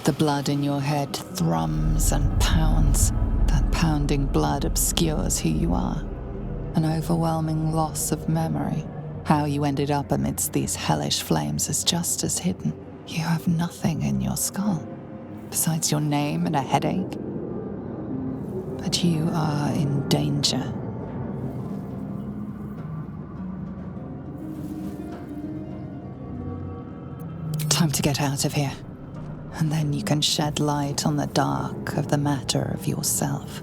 The blood in your head thrums and pounds. That pounding blood obscures who you are. An overwhelming loss of memory. How you ended up amidst these hellish flames is just as hidden. You have nothing in your skull, besides your name and a headache. But you are in danger. Time to get out of here. And then you can shed light on the dark of the matter of yourself.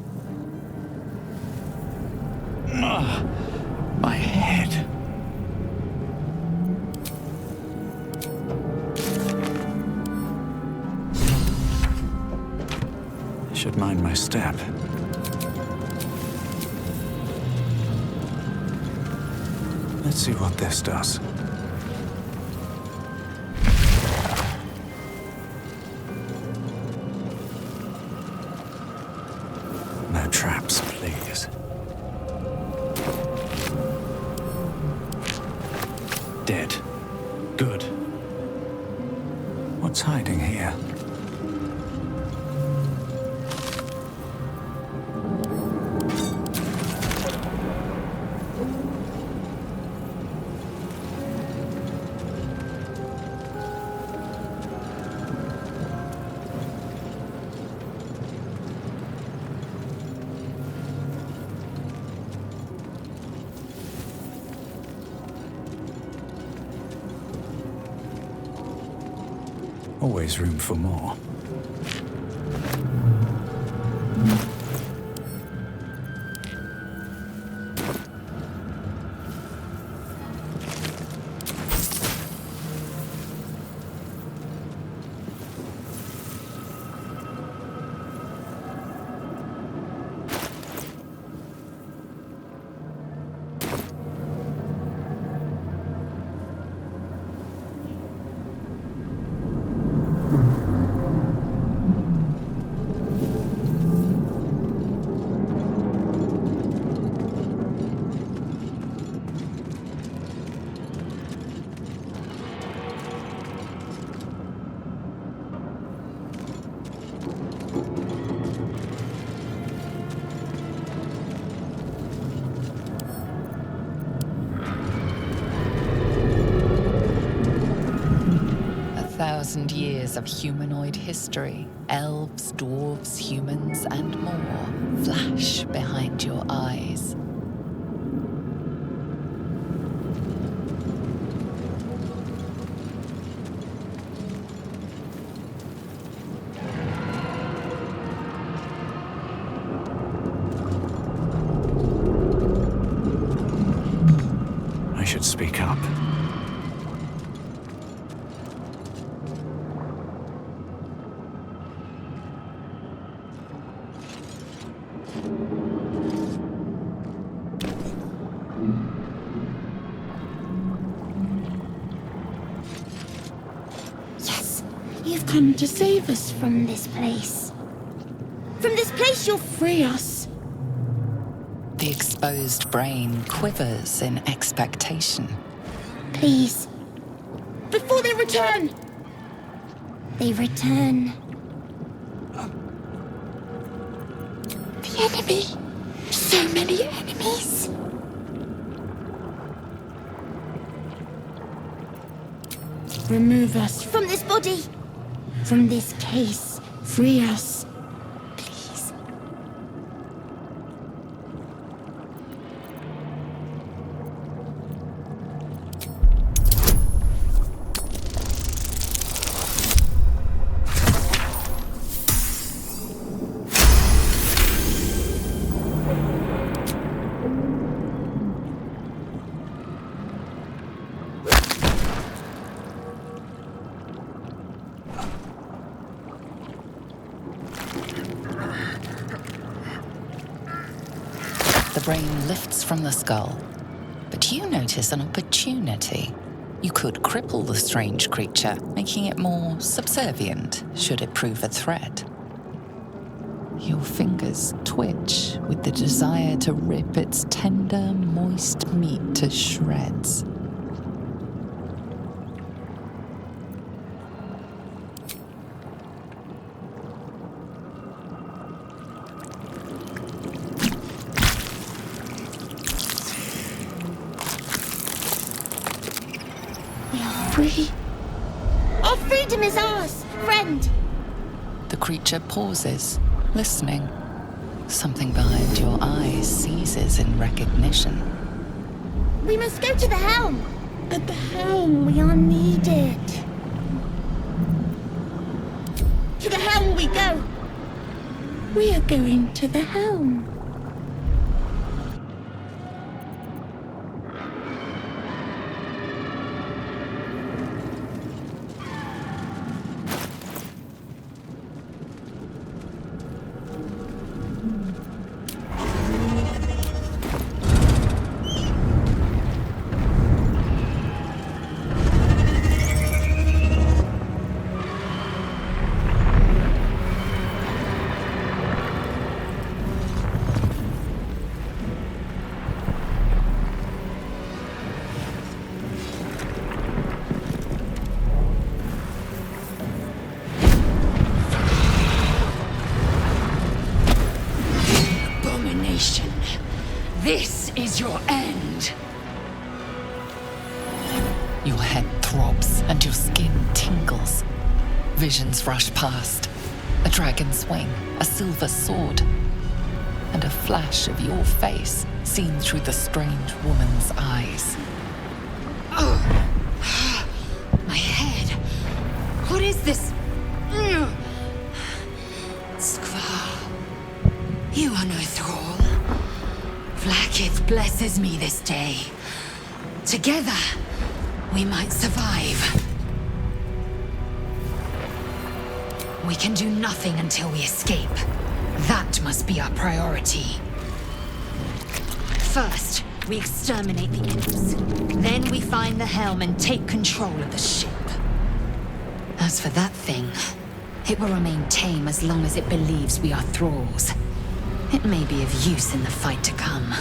My head. I should mind my step. Let's see what this does. No traps, please. Dead. Good. What's hiding here? Always room for more. Years of humanoid history, elves, dwarves, humans, and more flash behind your eyes. I should speak up. You've come to save us from this place. From this place, you'll free us. The exposed brain quivers in expectation. Please. Before they return! They return. The enemy. So many enemies. Remove us from this body. From this case. Free us. Please. The brain lifts from the skull, but you notice an opportunity. You could cripple the strange creature, making it more subservient should it prove a threat. Your fingers twitch with the desire to rip its tender, moist meat to shreds. free. Our freedom is ours, friend. The creature pauses, listening. Something behind your eyes seizes in recognition. We must go to the helm. At the helm, we are needed. To the helm we go. We are going to the helm. This is your end. Your head throbs and your skin tingles. Visions rush past. A dragon's wing, a silver sword, and a flash of your face seen through the strange woman's eyes. My head. What is this? Skvar. You are no thrall. Vlaakith blesses me this day. Together, we might survive. We can do nothing until we escape. That must be our priority. First, we exterminate the imps. Then we find the helm and take control of the ship. As for that thing, it will remain tame as long as it believes we are thralls. It may be of use in the fight to come.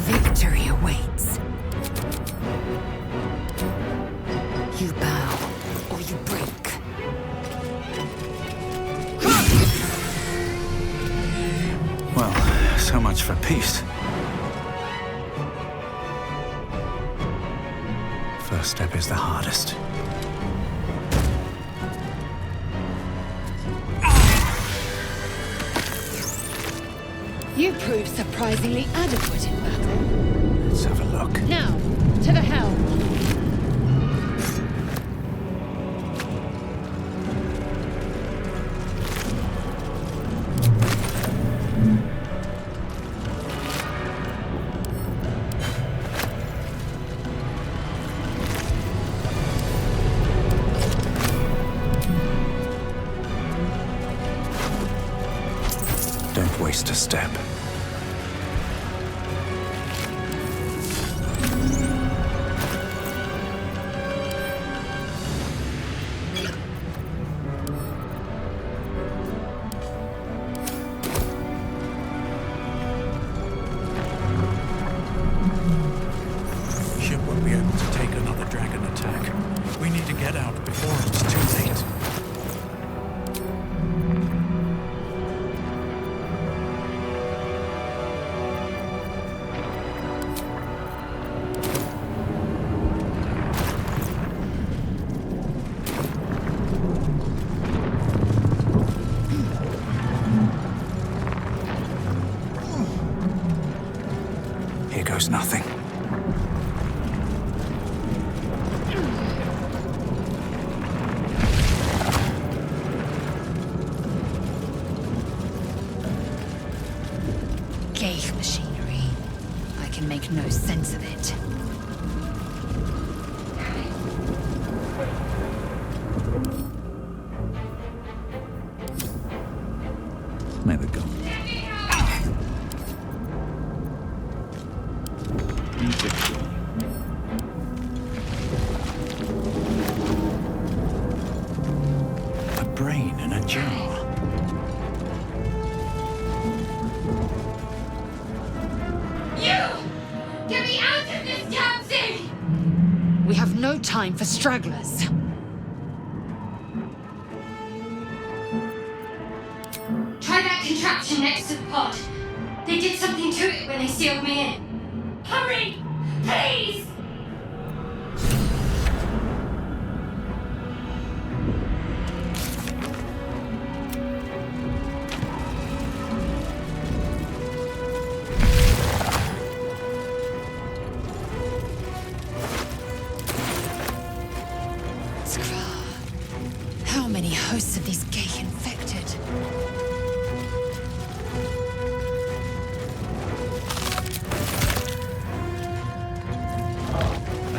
Victory awaits. You bow, or you break. Well, so much for peace. First step is the hardest. You proved surprisingly adequate in battle. Let's have a look. Now, to the helm. Don't waste a step. Ship won't be able to take another dragon attack. We need to get out before it's too late. Here goes nothing. Ghaik machinery. I can make no sense of it. May the gods. Victory. time for stragglers. Try that contraption next to the pod. They did something to it when they sealed me in. Hurry! Please! How many hosts of these gay infected?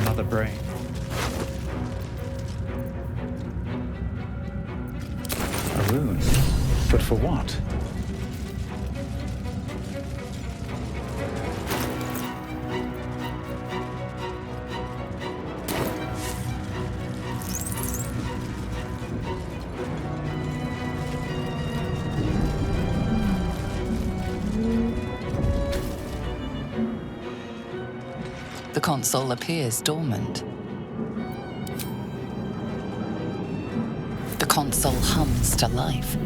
Another brain. A rune. But for what? The console appears dormant. The console hums to life.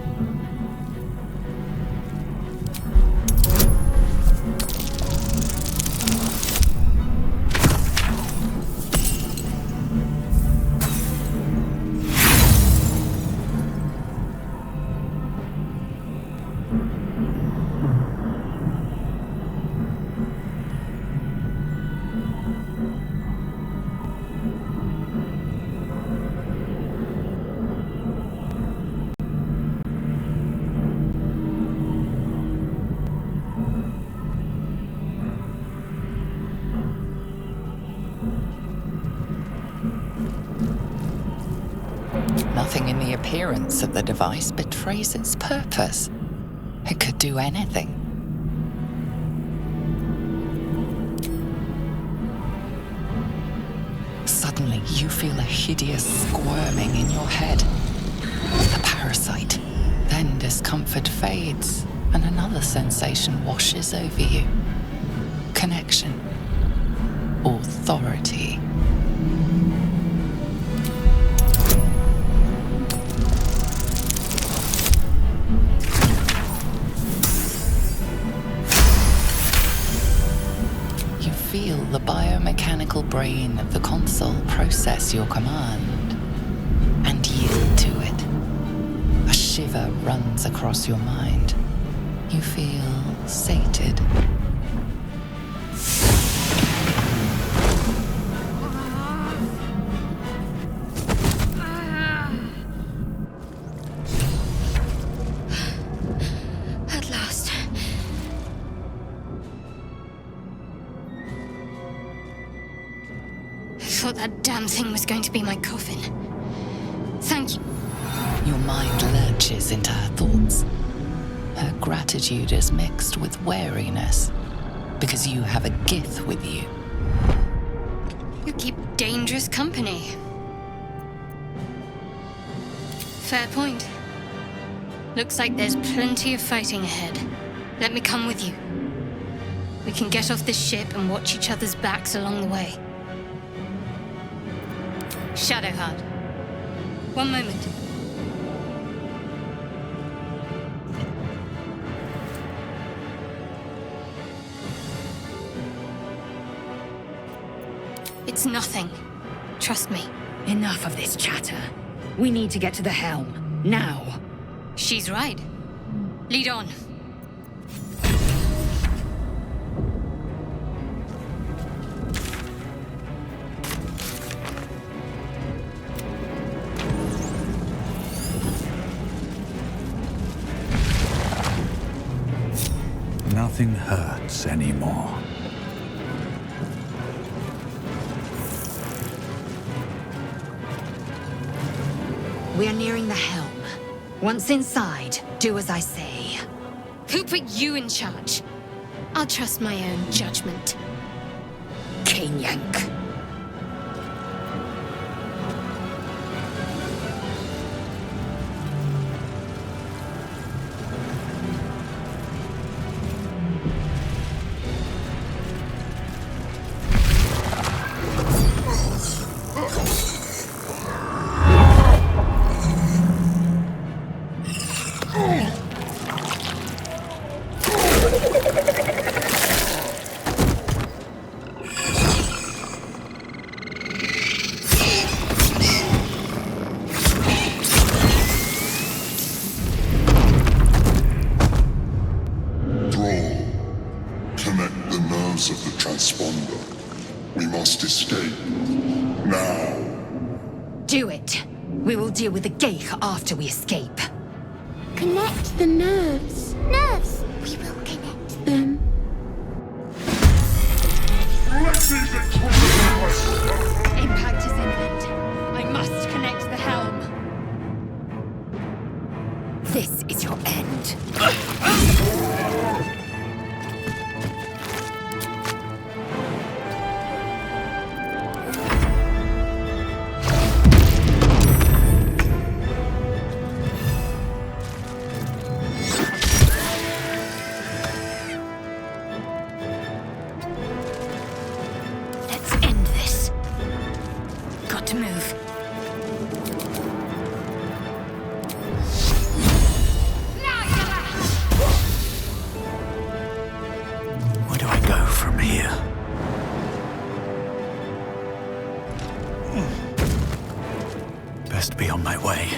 Nothing in the appearance of the device betrays its purpose. It could do anything. Suddenly, you feel a hideous squirming in your head. The parasite. Then discomfort fades, and another sensation washes over you. Connection. Authority. Feel the biomechanical brain of the console process your command and yield to it. A shiver runs across your mind. You feel sated. At last. I thought that damn thing was going to be my coffin. Thank you. Your mind lurches into her thoughts. Her gratitude is mixed with wariness, because you have a Gith with you. You keep dangerous company. Fair point. Looks like there's plenty of fighting ahead. Let me come with you. We can get off this ship and watch each other's backs along the way. Shadowheart. One moment. It's nothing. Trust me. Enough of this chatter. We need to get to the helm. Now. She's right. Lead on. Nothing hurts anymore. We are nearing the helm. Once inside, do as I say. Who put you in charge? I'll trust my own judgment. King Yank. transponder. We must escape. Now. Do it. We will deal with the Geich after we escape. Connect the nerves. Nerves! We will connect them. Impact is imminent. I must connect the helm. This is your end. Let's end this. Got to move. Where do I go from here? Best be on my way.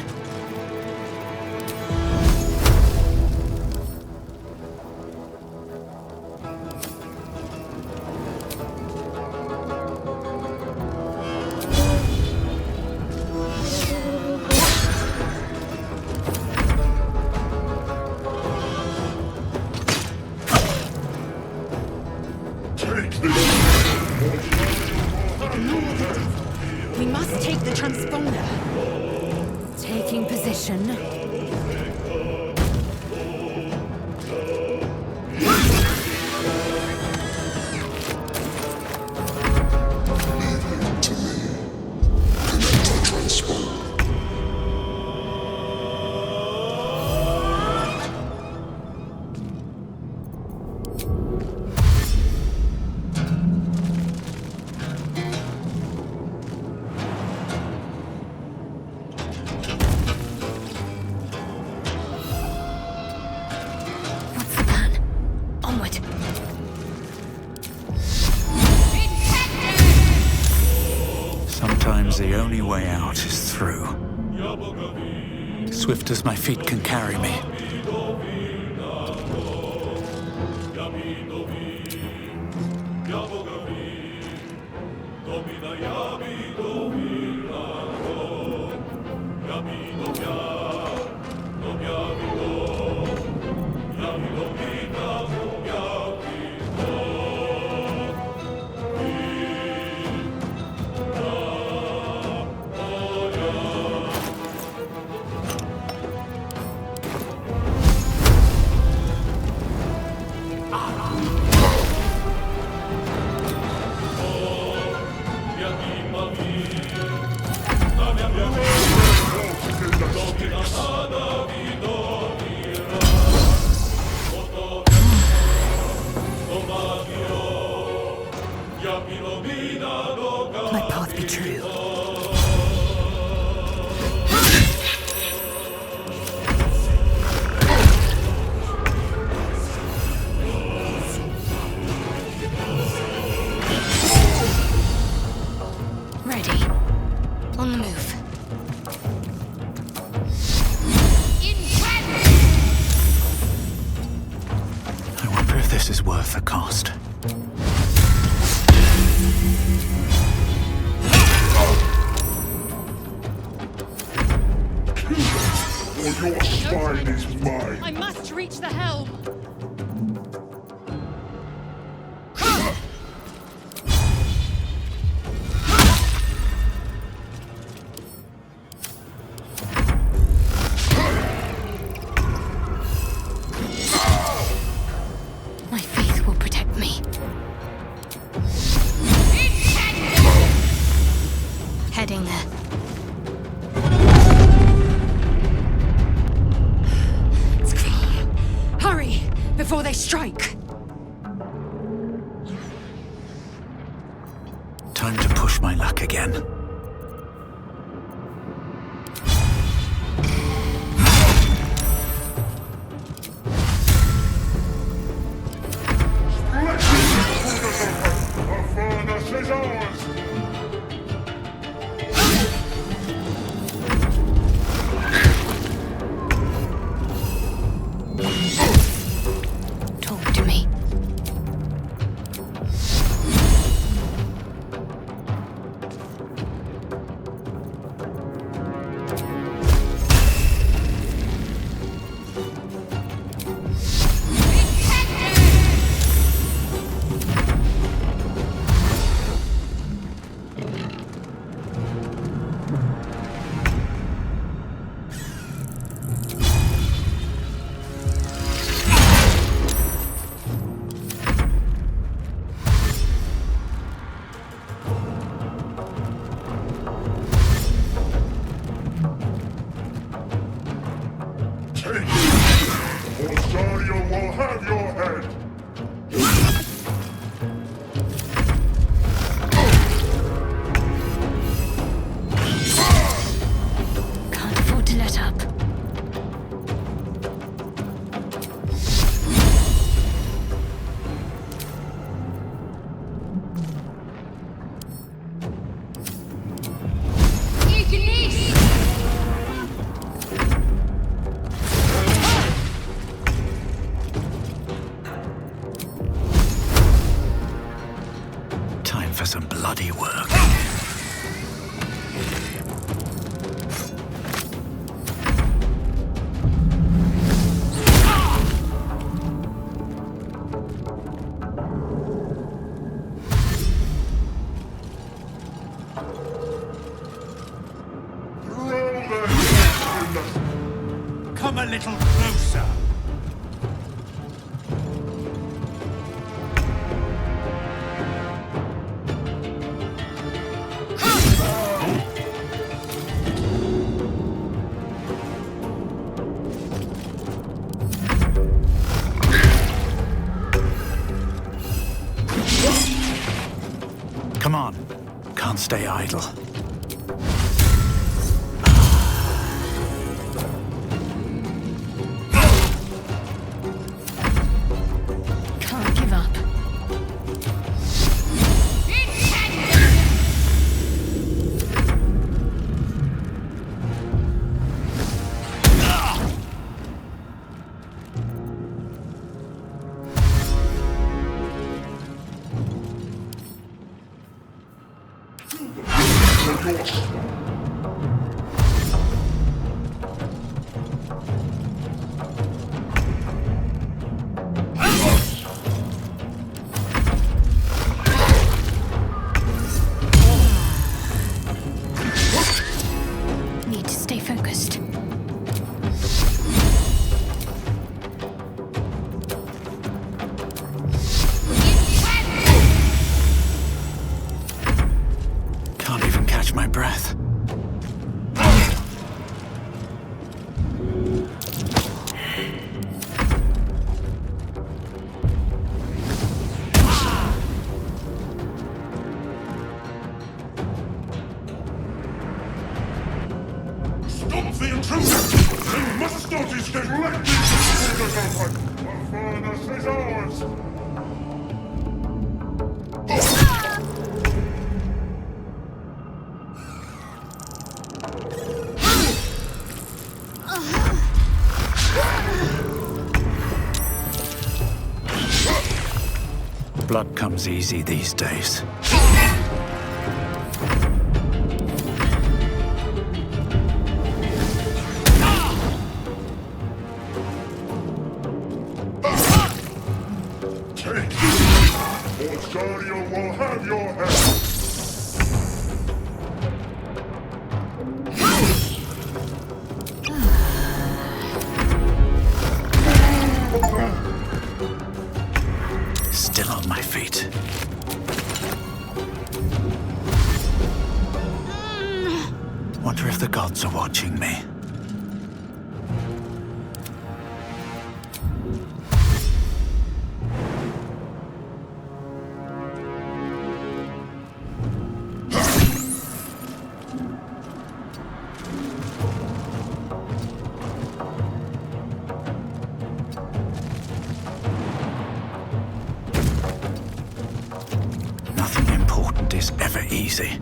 We must take the transponder. Taking position. To me. Connect the transponder. What's the plan? Onward. Sometimes the only way out is through. Swift as my feet can carry me. My path be true. Ready. On the move. I wonder if this is worth the cost. Or your spine is mine. I must reach the helm. My faith will protect me. Heading there. Hurry, before they strike. Time to push my luck again. Talk to me. bloody work. Come a little closer. Come on. Can't stay idle. Can't give up. Need to stay focused. Can't even catch my breath. Stop the intruder! They must not escape! Let these intruders open! Our furnace is ours! Blood comes easy these days. Take this! Or Sario will have your head! Still on my feet. Wonder if the gods are watching me. Nothing important is ever easy.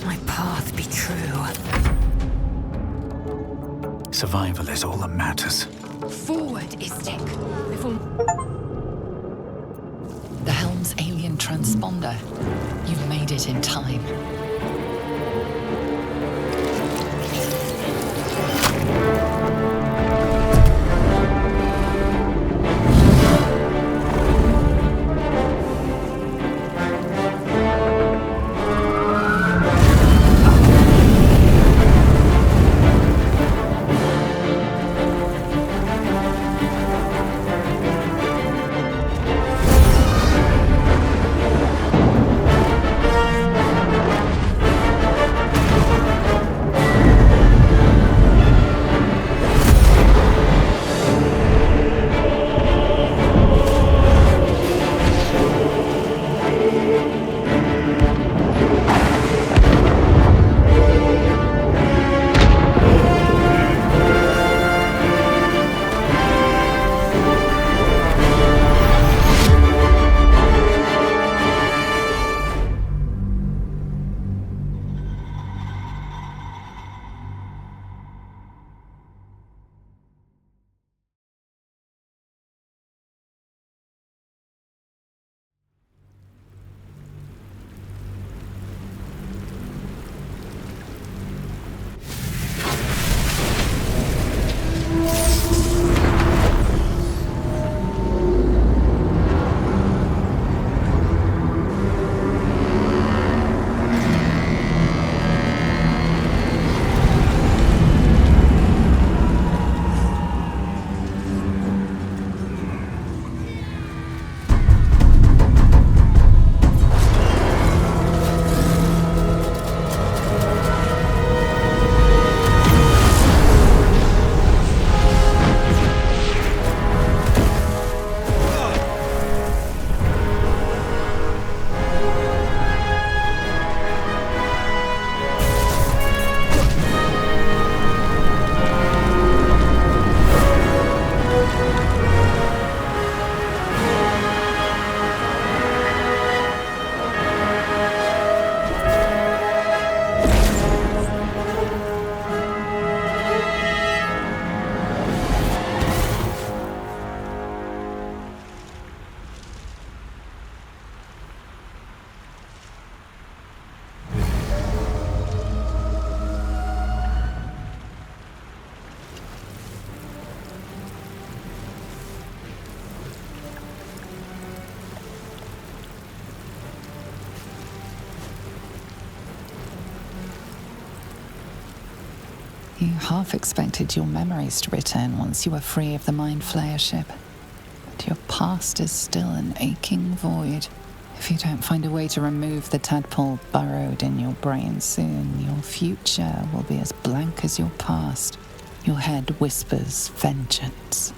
My path be true. Survival is all that matters. Forward, Istik. Before... The helm's alien transponder. You've made it in time. You half expected your memories to return once you were free of the Mind Flayer ship. But your past is still an aching void. If you don't find a way to remove the tadpole burrowed in your brain soon, your future will be as blank as your past. Your head whispers vengeance.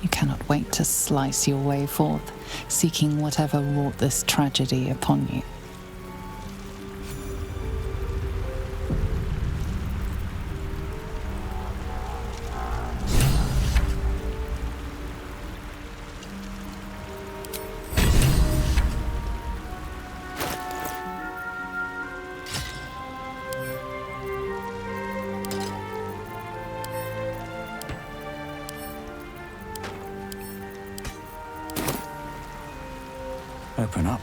You cannot wait to slice your way forth, seeking whatever wrought this tragedy upon you. Open up.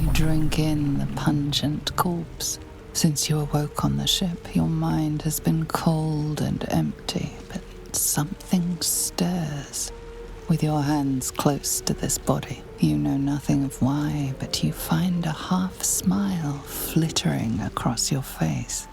You drink in the pungent corpse. Since you awoke on the ship, your mind has been cold and empty, but something stirs. With your hands close to this body, you know nothing of why, but you find a half smile flittering across your face.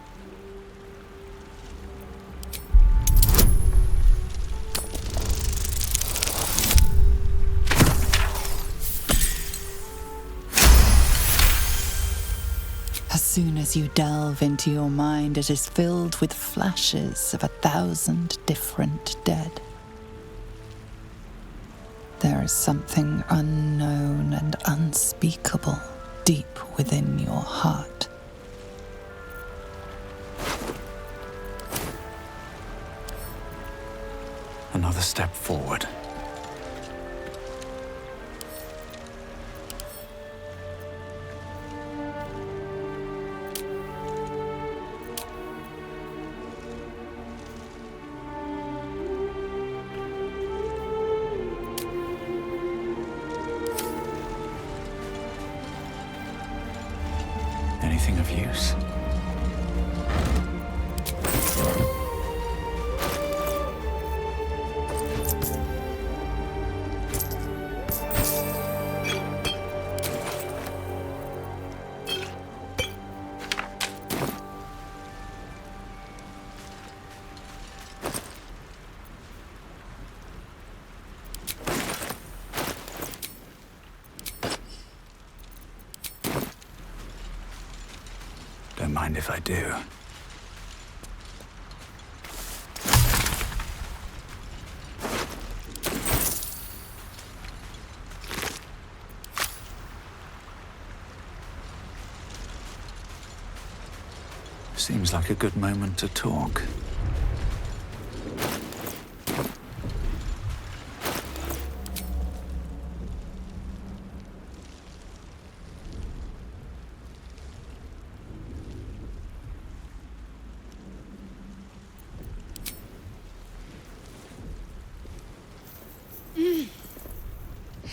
As soon as you delve into your mind, it is filled with flashes of 1,000 different dead. There is something unknown and unspeakable deep within your heart. Another step forward. Anything of use? Don't mind if I do. Seems like a good moment to talk.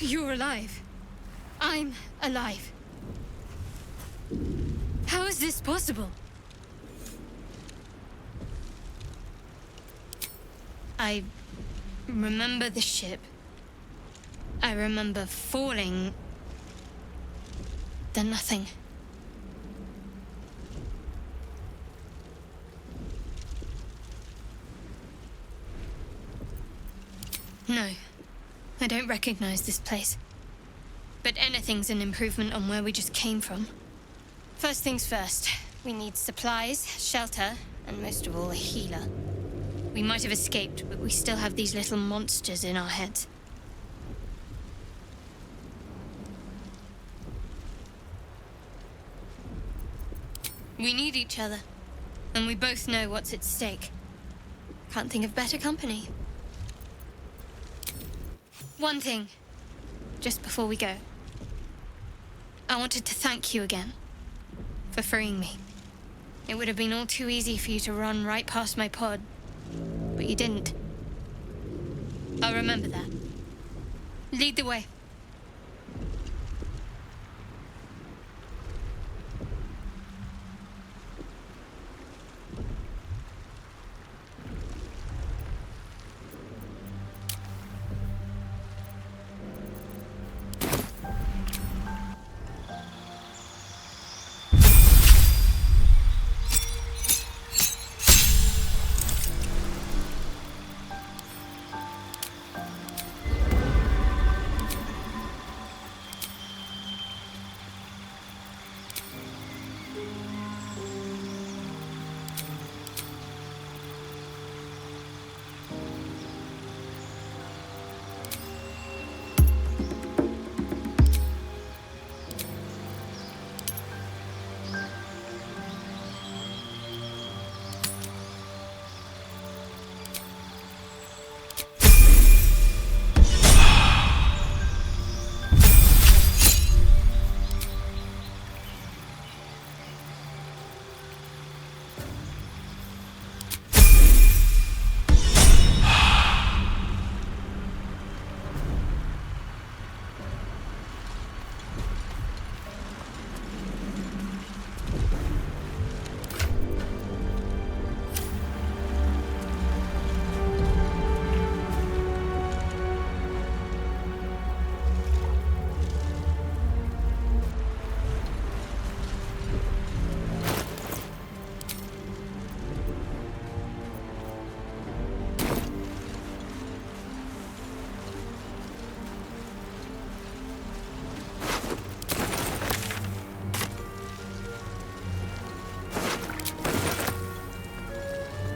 You're alive. I'm alive. How is this possible? I remember the ship. I remember falling. Then nothing. No. I don't recognize this place. But anything's an improvement on where we just came from. First things first, we need supplies, shelter, and most of all, a healer. We might have escaped, but we still have these little monsters in our heads. We need each other, and we both know what's at stake. Can't think of better company. One thing, just before we go. I wanted to thank you again for freeing me. It would have been all too easy for you to run right past my pod, but you didn't. I'll remember that. Lead the way.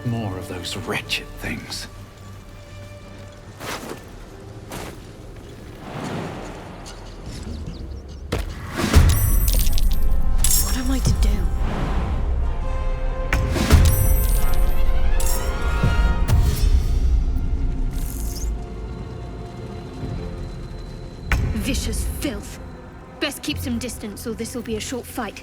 More of those wretched things. What am I to do? Vicious filth. Best keep some distance, or this will be a short fight.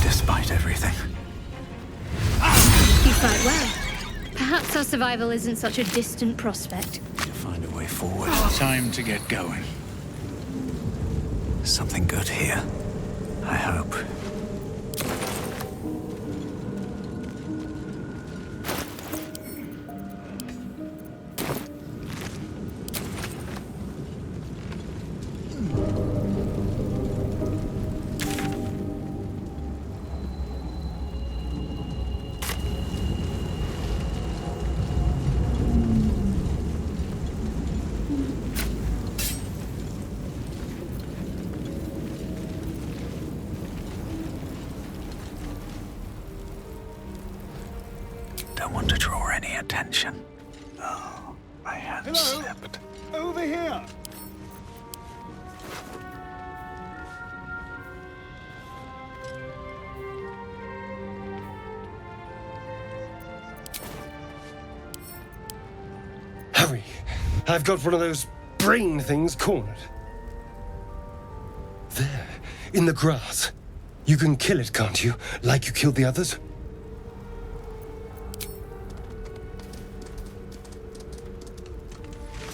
Despite everything. You fight well. Perhaps our survival isn't such a distant prospect. To find a way forward. Time to get going. Something good here. I hope. Don't want to draw any attention. Oh, my hand slipped. Over here! Hurry! I've got one of those brain things cornered. There, in the grass. You can kill it, can't you? Like you killed the others?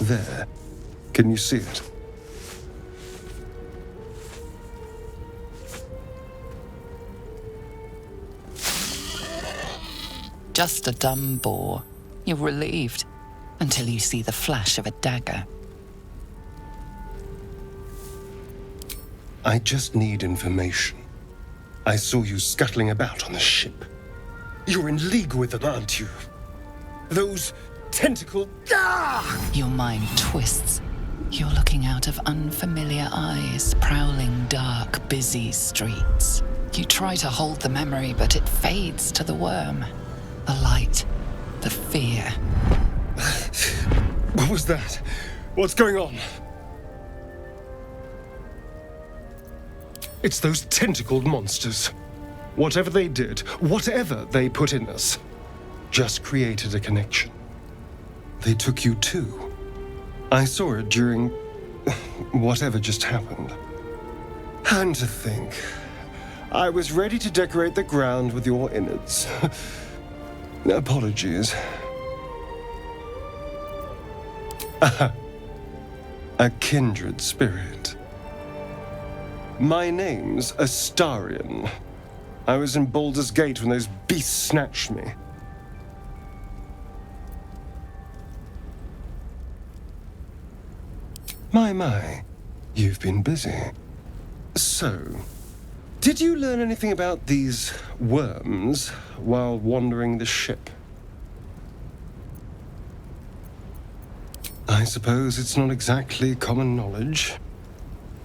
There. Can you see it? Just a dumb boar. You're relieved until you see the flash of a dagger. I just need information. I saw you scuttling about on the ship. You're in league with them, aren't you? Those tentacle... Ah! Your mind twists. You're looking out of unfamiliar eyes, prowling dark, busy streets. You try to hold the memory, but it fades to the worm. The light, the fear. What was that? What's going on? It's those tentacled monsters. Whatever they did, whatever they put in us, just created a connection. They took you too. I saw it during whatever just happened. And to think, I was ready to decorate the ground with your innards. Apologies. A kindred spirit. My name's Astarion. I was in Baldur's Gate when those beasts snatched me. My, you've been busy. So, did you learn anything about these worms while wandering the ship? I suppose it's not exactly common knowledge.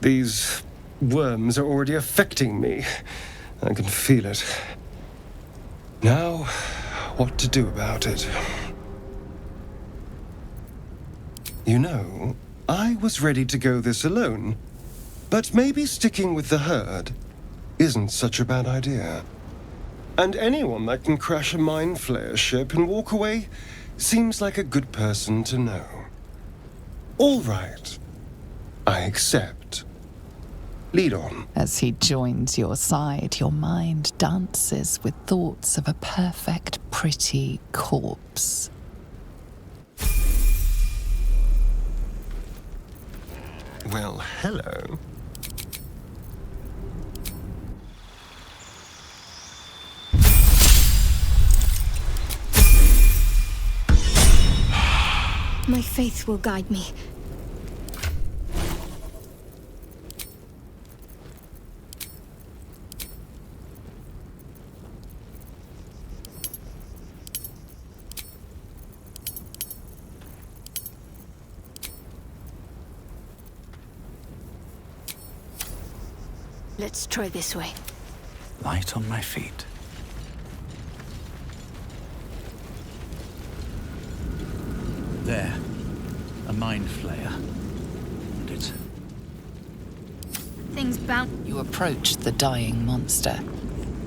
These worms are already affecting me. I can feel it. Now, what to do about it? You know, I was ready to go this alone, but maybe sticking with the herd isn't such a bad idea. And anyone that can crash a mind flayer ship and walk away seems like a good person to know. All right. I accept. Lead on. As he joins your side, your mind dances with thoughts of a perfect, pretty corpse. Well, hello. My faith will guide me. Let's try this way. Light on my feet. There. A mind flayer. And it's... Things bound. You approach the dying monster.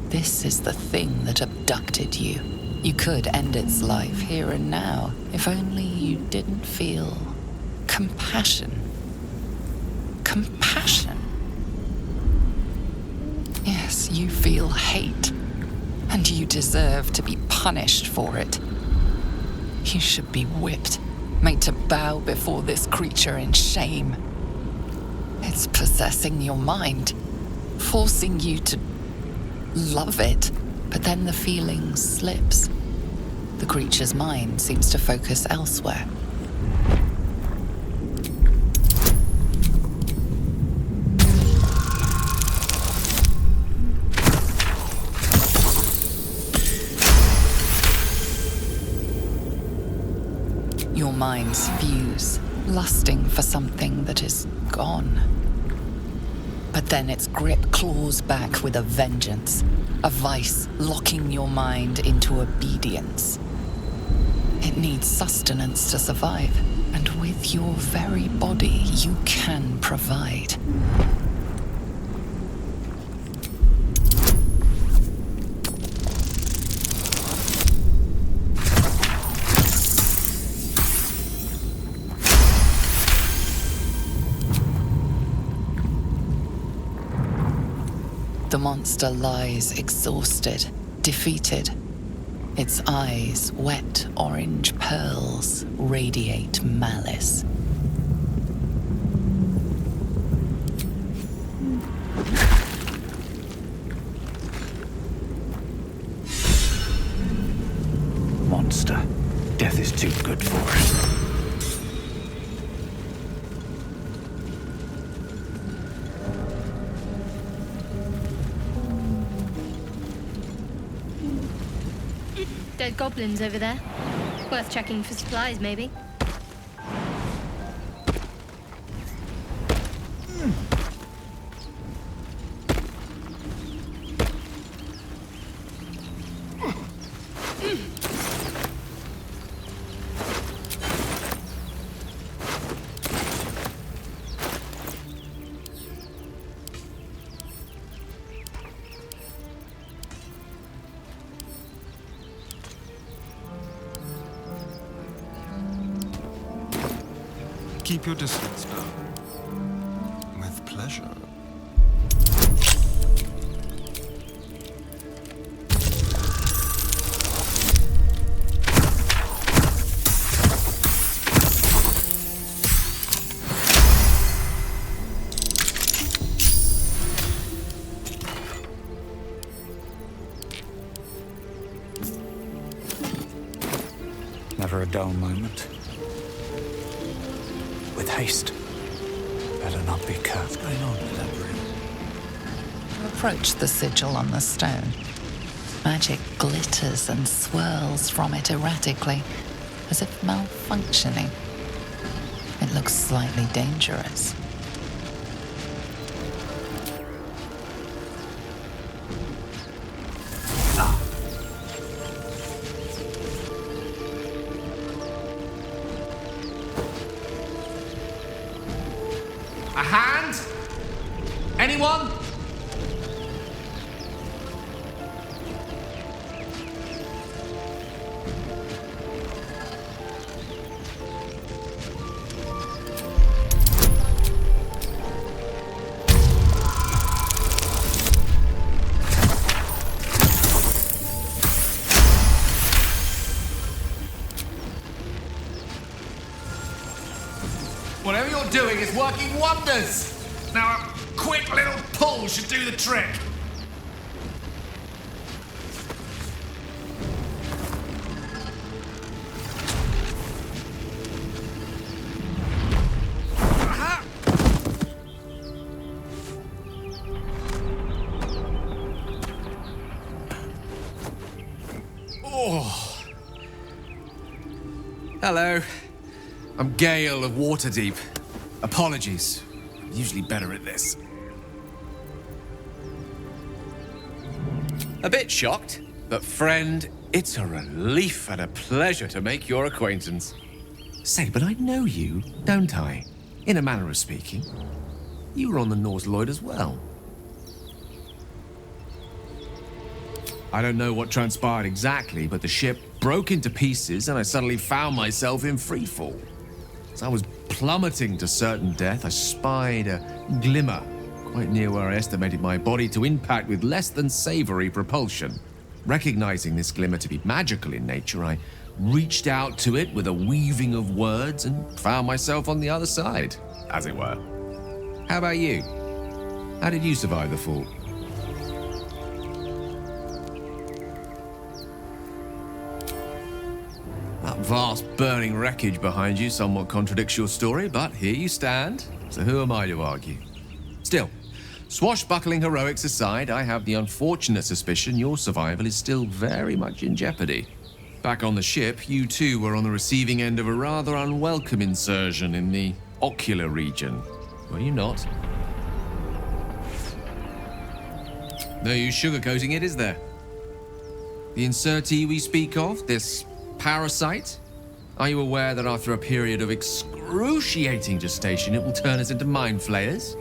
This is the thing that abducted you. You could end its life here and now, if only you didn't feel compassion. Compassion. Yes, you feel hate, and you deserve to be punished for it. You should be whipped, made to bow before this creature in shame. It's possessing your mind, forcing you to love it, but then the feeling slips. The creature's mind seems to focus elsewhere. Your minds fuse, lusting for something that is gone. But then its grip claws back with a vengeance, a vice locking your mind into obedience. It needs sustenance to survive, and with your very body, you can provide. The monster lies exhausted, defeated. Its eyes, wet orange pearls, radiate malice. Monster. Death is too good for it. Dead goblins over there. Worth checking for supplies, maybe. Keep your distance now. With pleasure. Never a dull moment. With haste. Better not be cut. What's going on with that room? You approach the sigil on the stone. Magic glitters and swirls from it erratically, as if malfunctioning. It looks slightly dangerous. A hand? Anyone? Whatever you're doing is working wonders. Now a quick little pull should do the trick. Aha! Oh. Hello. I'm Gale of Waterdeep. Apologies. I'm usually better at this. A bit shocked, but friend, it's a relief and a pleasure to make your acquaintance. Say, but I know you, don't I? In a manner of speaking. You were on the Norse Lloyd as well. I don't know what transpired exactly, but the ship broke into pieces and I suddenly found myself in freefall. As I was plummeting to certain death, I spied a glimmer quite near where I estimated my body to impact with less than savory propulsion. Recognizing this glimmer to be magical in nature, I reached out to it with a weaving of words and found myself on the other side, as it were. How about you? How did you survive the fall? That vast burning wreckage behind you somewhat contradicts your story, but here you stand, so who am I to argue? Still, swashbuckling heroics aside, I have the unfortunate suspicion your survival is still very much in jeopardy. Back on the ship, you too were on the receiving end of a rather unwelcome insertion in the ocular region, were you not? No use sugarcoating it, is there? The insertee we speak of, this parasite? Are you aware that after a period of excruciating gestation, it will turn us into mind flayers?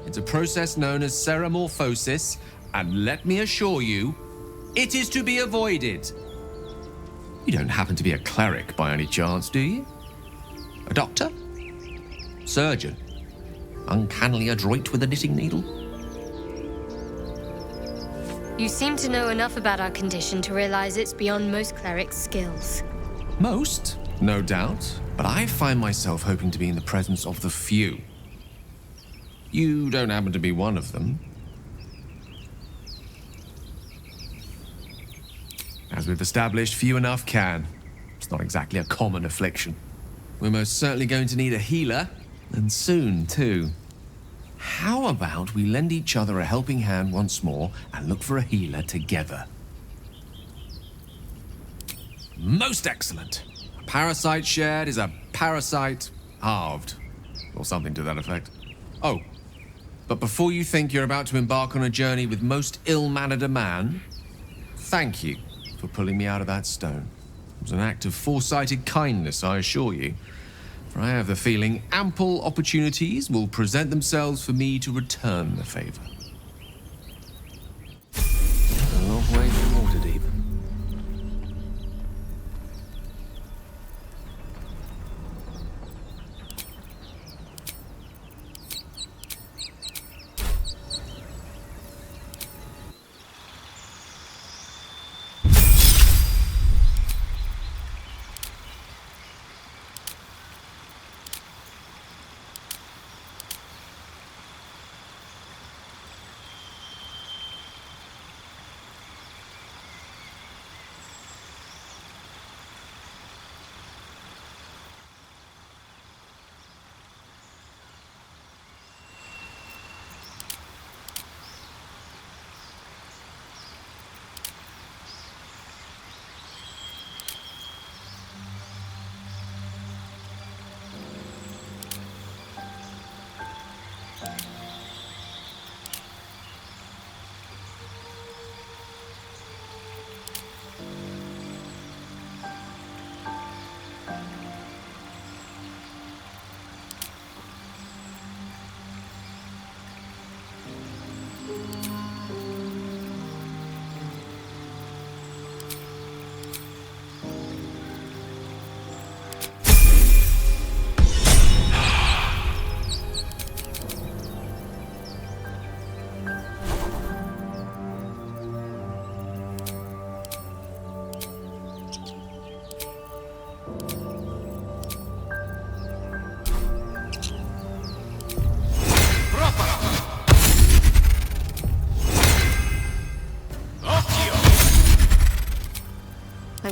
It's a process known as ceramorphosis, and let me assure you, it is to be avoided. You don't happen to be a cleric by any chance, do you? A doctor? Surgeon? Uncannily adroit with a knitting needle? You seem to know enough about our condition to realize it's beyond most clerics' skills. Most, no doubt, but I find myself hoping to be in the presence of the few. You don't happen to be one of them. As we've established, few enough can. It's not exactly a common affliction. We're most certainly going to need a healer, and soon, too. How about we lend each other a helping hand once more and look for a healer together? Most excellent. A parasite shared is a parasite halved, or something to that effect. Oh, but before you think you're about to embark on a journey with most ill-mannered a man, thank you for pulling me out of that stone. It was an act of foresighted kindness, I assure you. For I have the feeling ample opportunities will present themselves for me to return the favor. A long way from Waterdeep.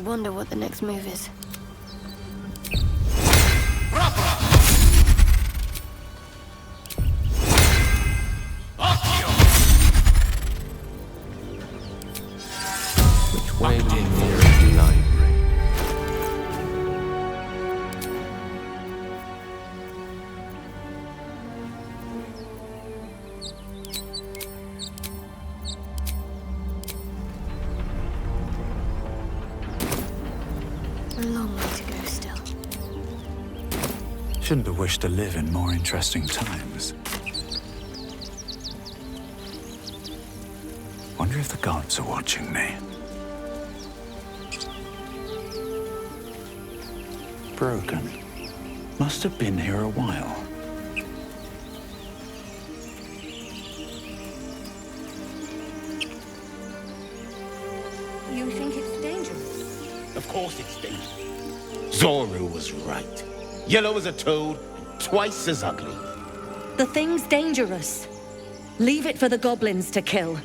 wonder what the next move is. Which way to the nearest library? A long way to go still. Shouldn't have wished to live in more interesting times. Wonder if the gods are watching me. Broken. Must have been here a while. You think it's dangerous? Of course it's dangerous. Zoru was right. Yellow as a toad, and twice as ugly. The thing's dangerous. Leave it for the goblins to kill.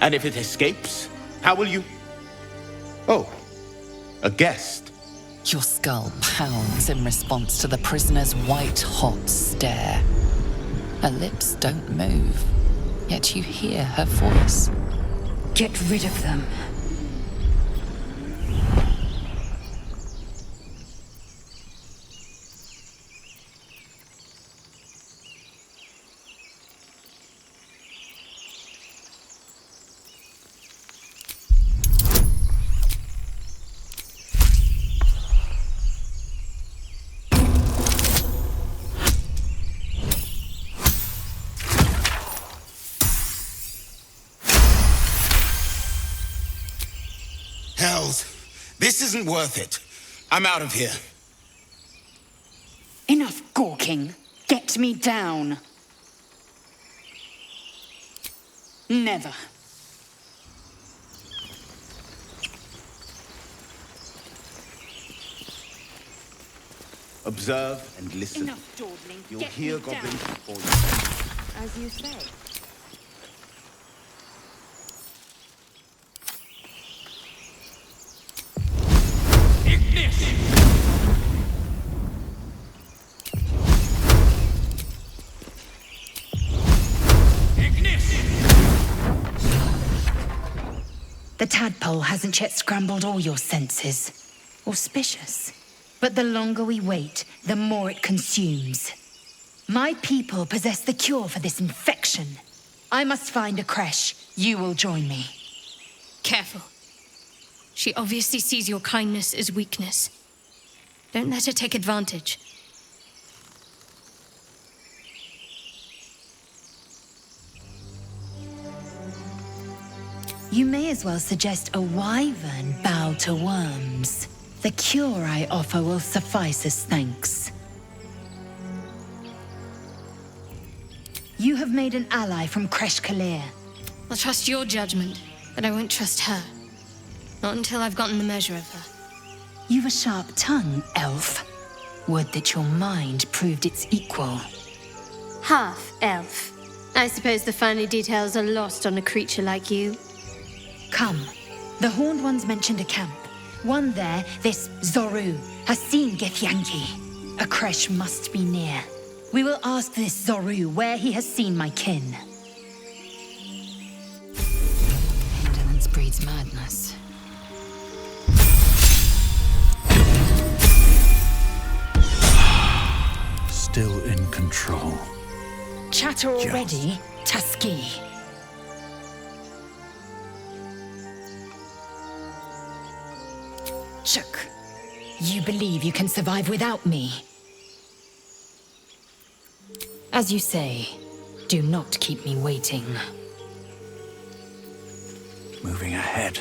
And if it escapes, how will you... Oh, a guest. Your skull pounds in response to the prisoner's white-hot stare. Her lips don't move, yet you hear her voice. Get rid of them. Hells, this isn't worth it. I'm out of here. Enough gawking. Get me down. Never. Observe and listen. Enough dawdling. You'll Get hear me goblins down. before you. As you say. The tadpole hasn't yet scrambled all your senses. Auspicious. But the longer we wait, the more it consumes. My people possess the cure for this infection. I must find a creche. You will join me. Careful. She obviously sees your kindness as weakness. Don't let her take advantage. You may as well suggest a wyvern bow to worms. The cure I offer will suffice as thanks. You have made an ally from Kresh Kalir. I'll trust your judgment, but I won't trust her. Not until I've gotten the measure of her. You've a sharp tongue, elf. Would that your mind proved its equal. Half elf. I suppose the finer details are lost on a creature like you. Come. The Horned Ones mentioned a camp. One there, this Zoru, has seen Githyanki. A creche must be near. We will ask this Zoru where he has seen my kin. Indolence breeds madness. Still in control. Chatter already, Tusky. Chuck, you believe you can survive without me? As you say, do not keep me waiting. Moving ahead.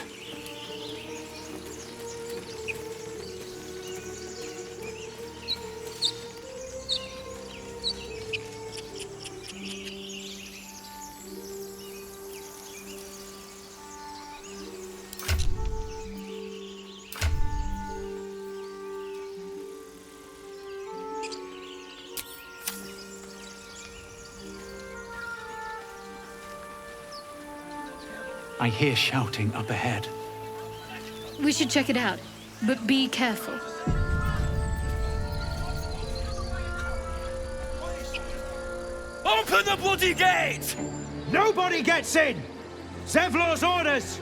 I hear shouting up ahead. We should check it out, but be careful. Open the bloody gate! Nobody gets in! Zevlor's orders!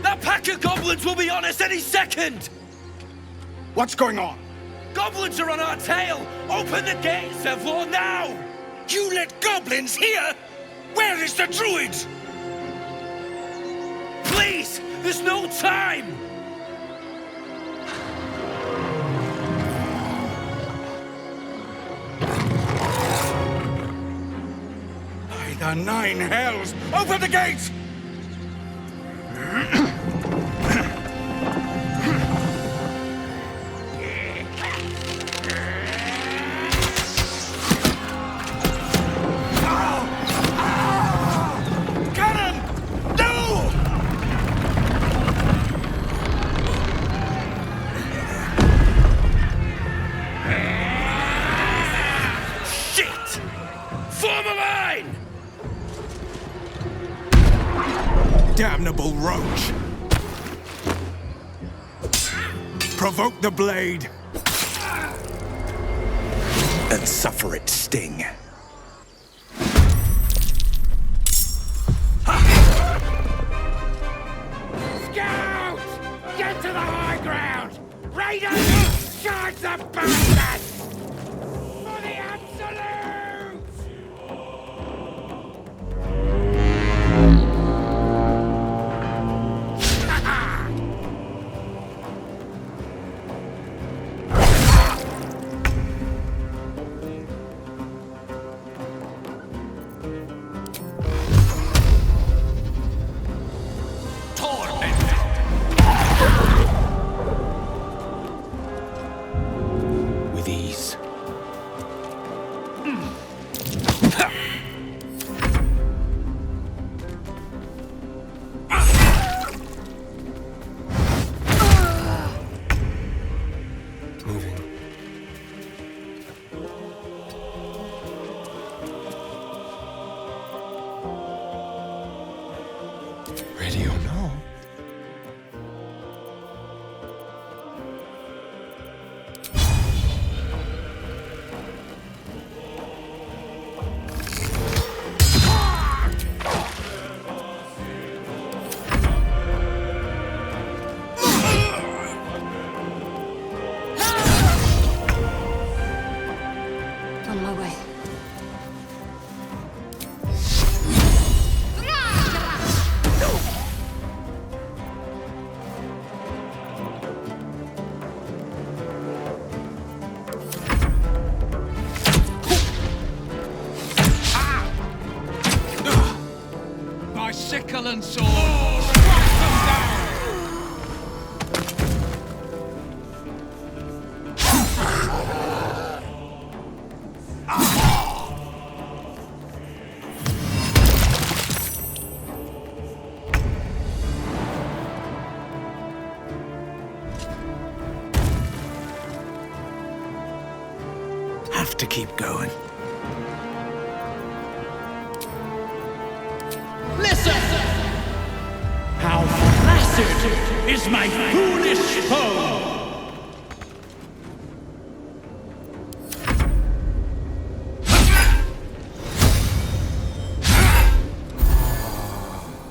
That pack of goblins will be on us any second! What's going on? Goblins are on our tail! Open the gate, Zevlor, now! You let goblins here? Where is the druid? Please! There's no time! By the nine hells! Open the gate! Damnable roach! Provoke the blade! And suffer its sting. Scout! Get to the high ground! Raiders! Charge the bastards! For the absolute! With ease. Moving. Ready or not? On my way. My sickle and sword! Strike them down! Have to keep going. Listen! How placid is my foolish foe!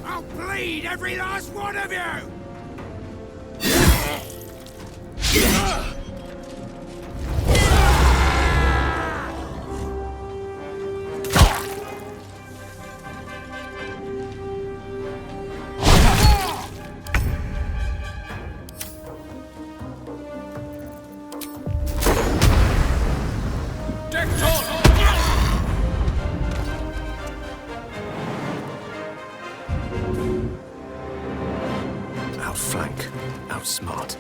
I'll bleed every last one of you! Outflank, outsmart.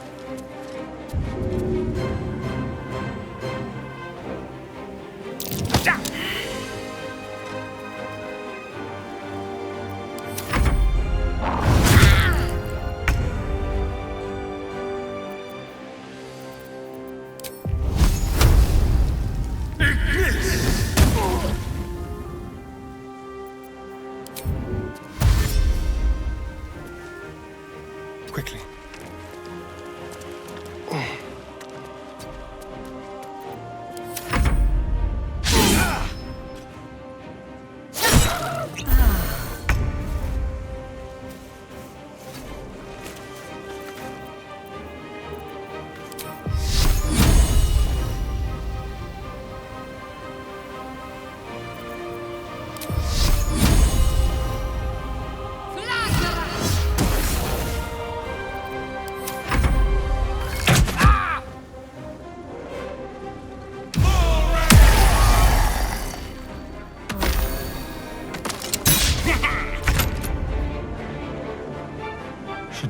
Quickly.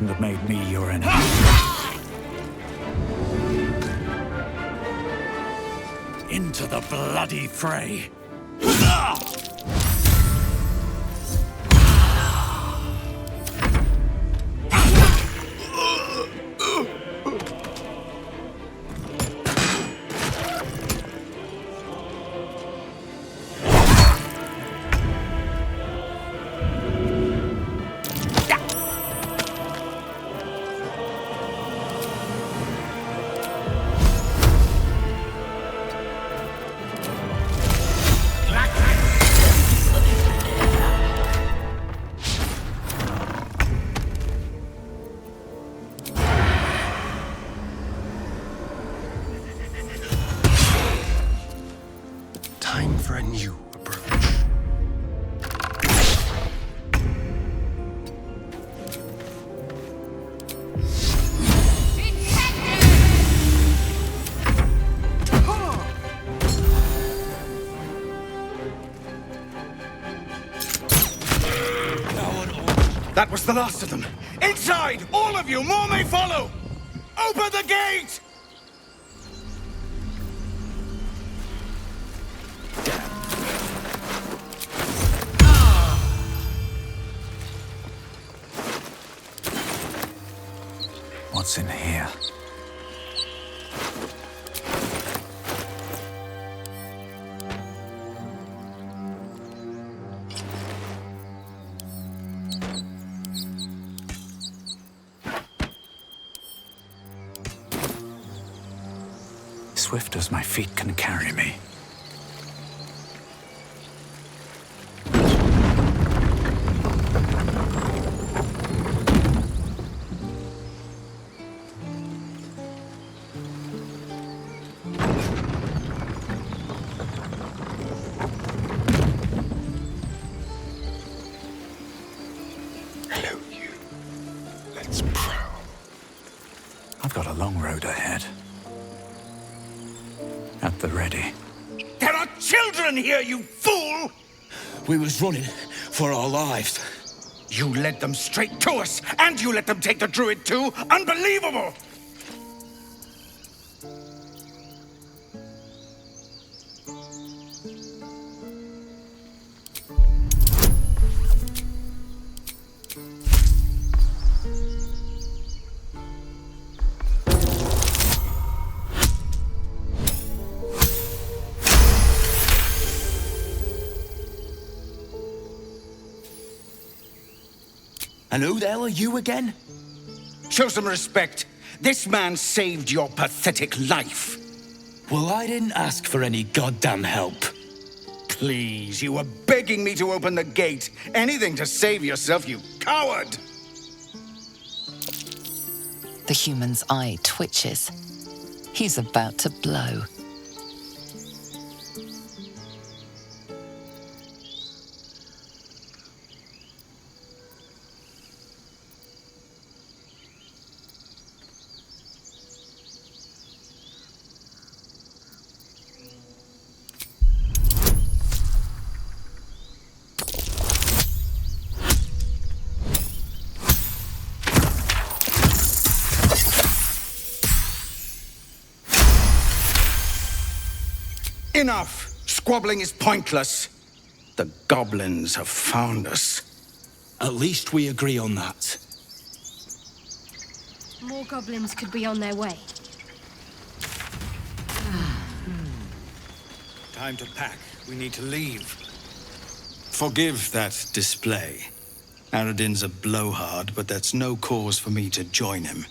couldn't have made me your enemy. Into the bloody fray. Time for a new approach. That was the last of them. Inside! All of you! More may follow! Open the gate! What's in here? Swift as my feet can carry me. Hello, you. Let's prowl. I've got a long road ahead. At the ready. There are children here, you fool! We was running for our lives. You led them straight to us, and you let them take the druid too? Unbelievable! And who the hell are you again? Show some respect. This man saved your pathetic life. Well, I didn't ask for any goddamn help. Please, you were begging me to open the gate. Anything to save yourself, you coward! The human's eye twitches. He's about to blow. Enough! Squabbling is pointless. The goblins have found us. At least we agree on that. More goblins could be on their way. Time to pack. We need to leave. Forgive that display. Aradin's a blowhard, but that's no cause for me to join him.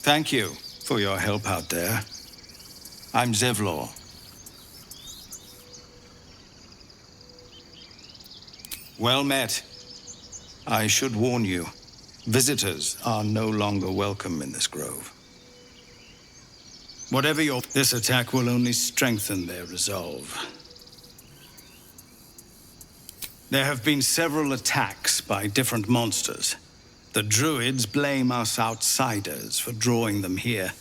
Thank you for your help out there. I'm Zevlor. Well met. I should warn you, visitors are no longer welcome in this grove. Whatever this attack will only strengthen their resolve. There have been several attacks by different monsters. The druids blame us outsiders for drawing them here.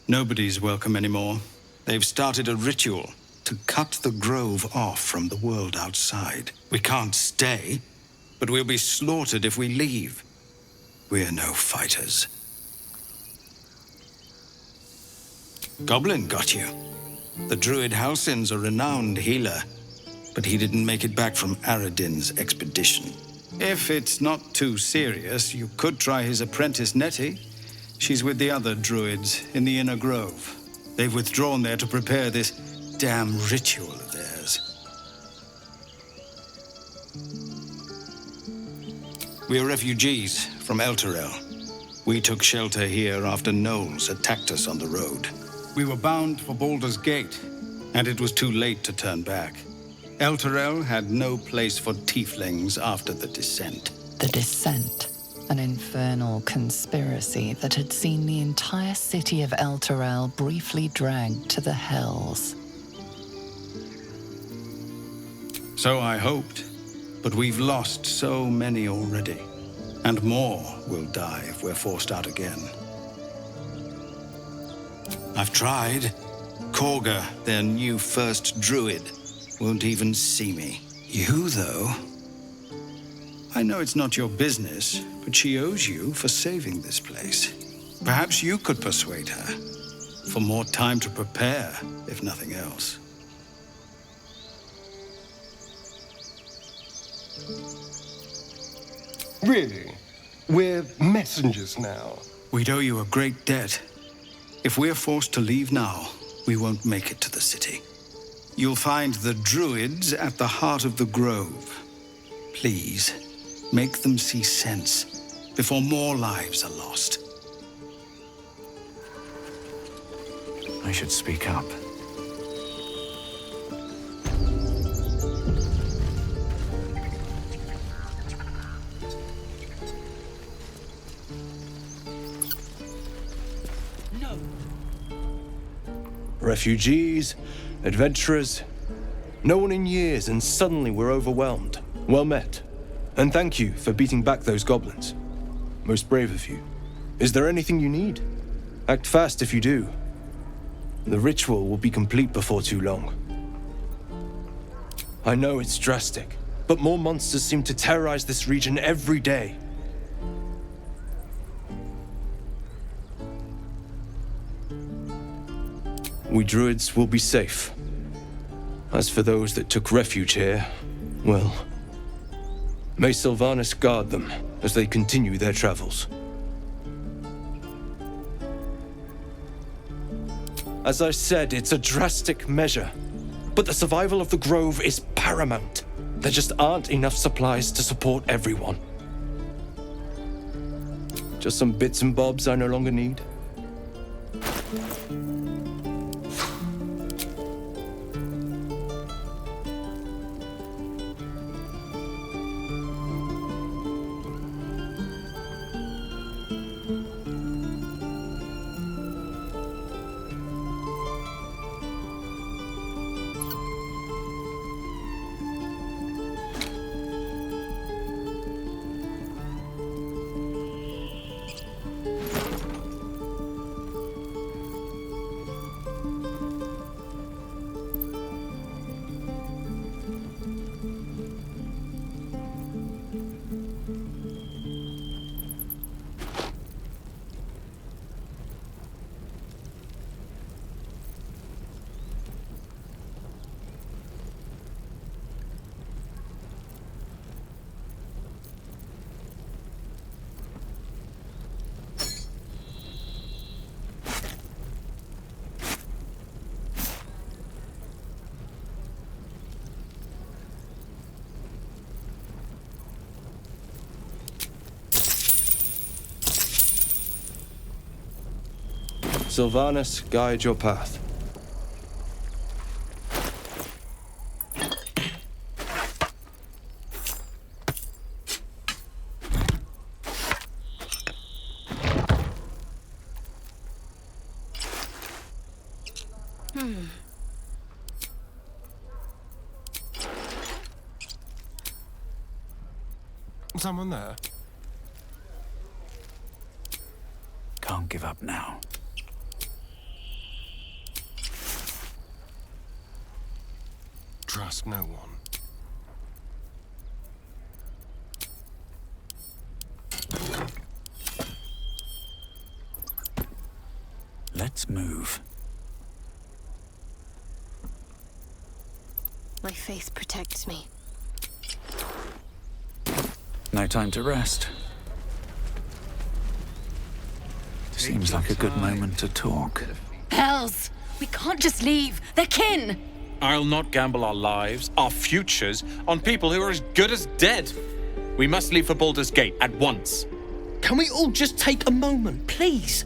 Nobody's welcome anymore. They've started a ritual to cut the grove off from the world outside. We can't stay, but we'll be slaughtered if we leave. We're no fighters. Goblin got you. The druid Halsin's a renowned healer, but he didn't make it back from Aradin's expedition. If it's not too serious, you could try his apprentice Nettie. She's with the other druids in the Inner Grove. They've withdrawn there to prepare this damn ritual of theirs. We're refugees from Elturel. We took shelter here after gnolls attacked us on the road. We were bound for Baldur's Gate, and it was too late to turn back. Elturel had no place for tieflings after the Descent. The Descent, an infernal conspiracy that had seen the entire city of Elturel briefly dragged to the Hells. So I hoped, but we've lost so many already, and more will die if we're forced out again. I've tried. Korga, their new first druid, won't even see me. You, though? I know it's not your business, but she owes you for saving this place. Perhaps you could persuade her. For more time to prepare, if nothing else. Really? We're messengers now. We'd owe you a great debt. If we're forced to leave now, we won't make it to the city. You'll find the druids at the heart of the grove. Please, make them see sense before more lives are lost. I should speak up. Refugees, adventurers, no one in years, and suddenly we're overwhelmed. Well met. And thank you for beating back those goblins. Most brave of you. Is there anything you need? Act fast if you do. The ritual will be complete before too long. I know it's drastic, but more monsters seem to terrorize this region every day. We druids will be safe. As for those that took refuge here, well, may Sylvanas guard them as they continue their travels. As I said, it's a drastic measure, but the survival of the Grove is paramount. There just aren't enough supplies to support everyone. Just some bits and bobs I no longer need. Sylvanas, guide your path. Someone there? Can't give up now. Trust no one. move. My faith protects me. No time to rest. Seems like a good moment to talk. Hells! We can't just leave. They're kin! I'll not gamble our lives, our futures, on people who are as good as dead. We must leave for Baldur's Gate at once. Can we all just take a moment, please?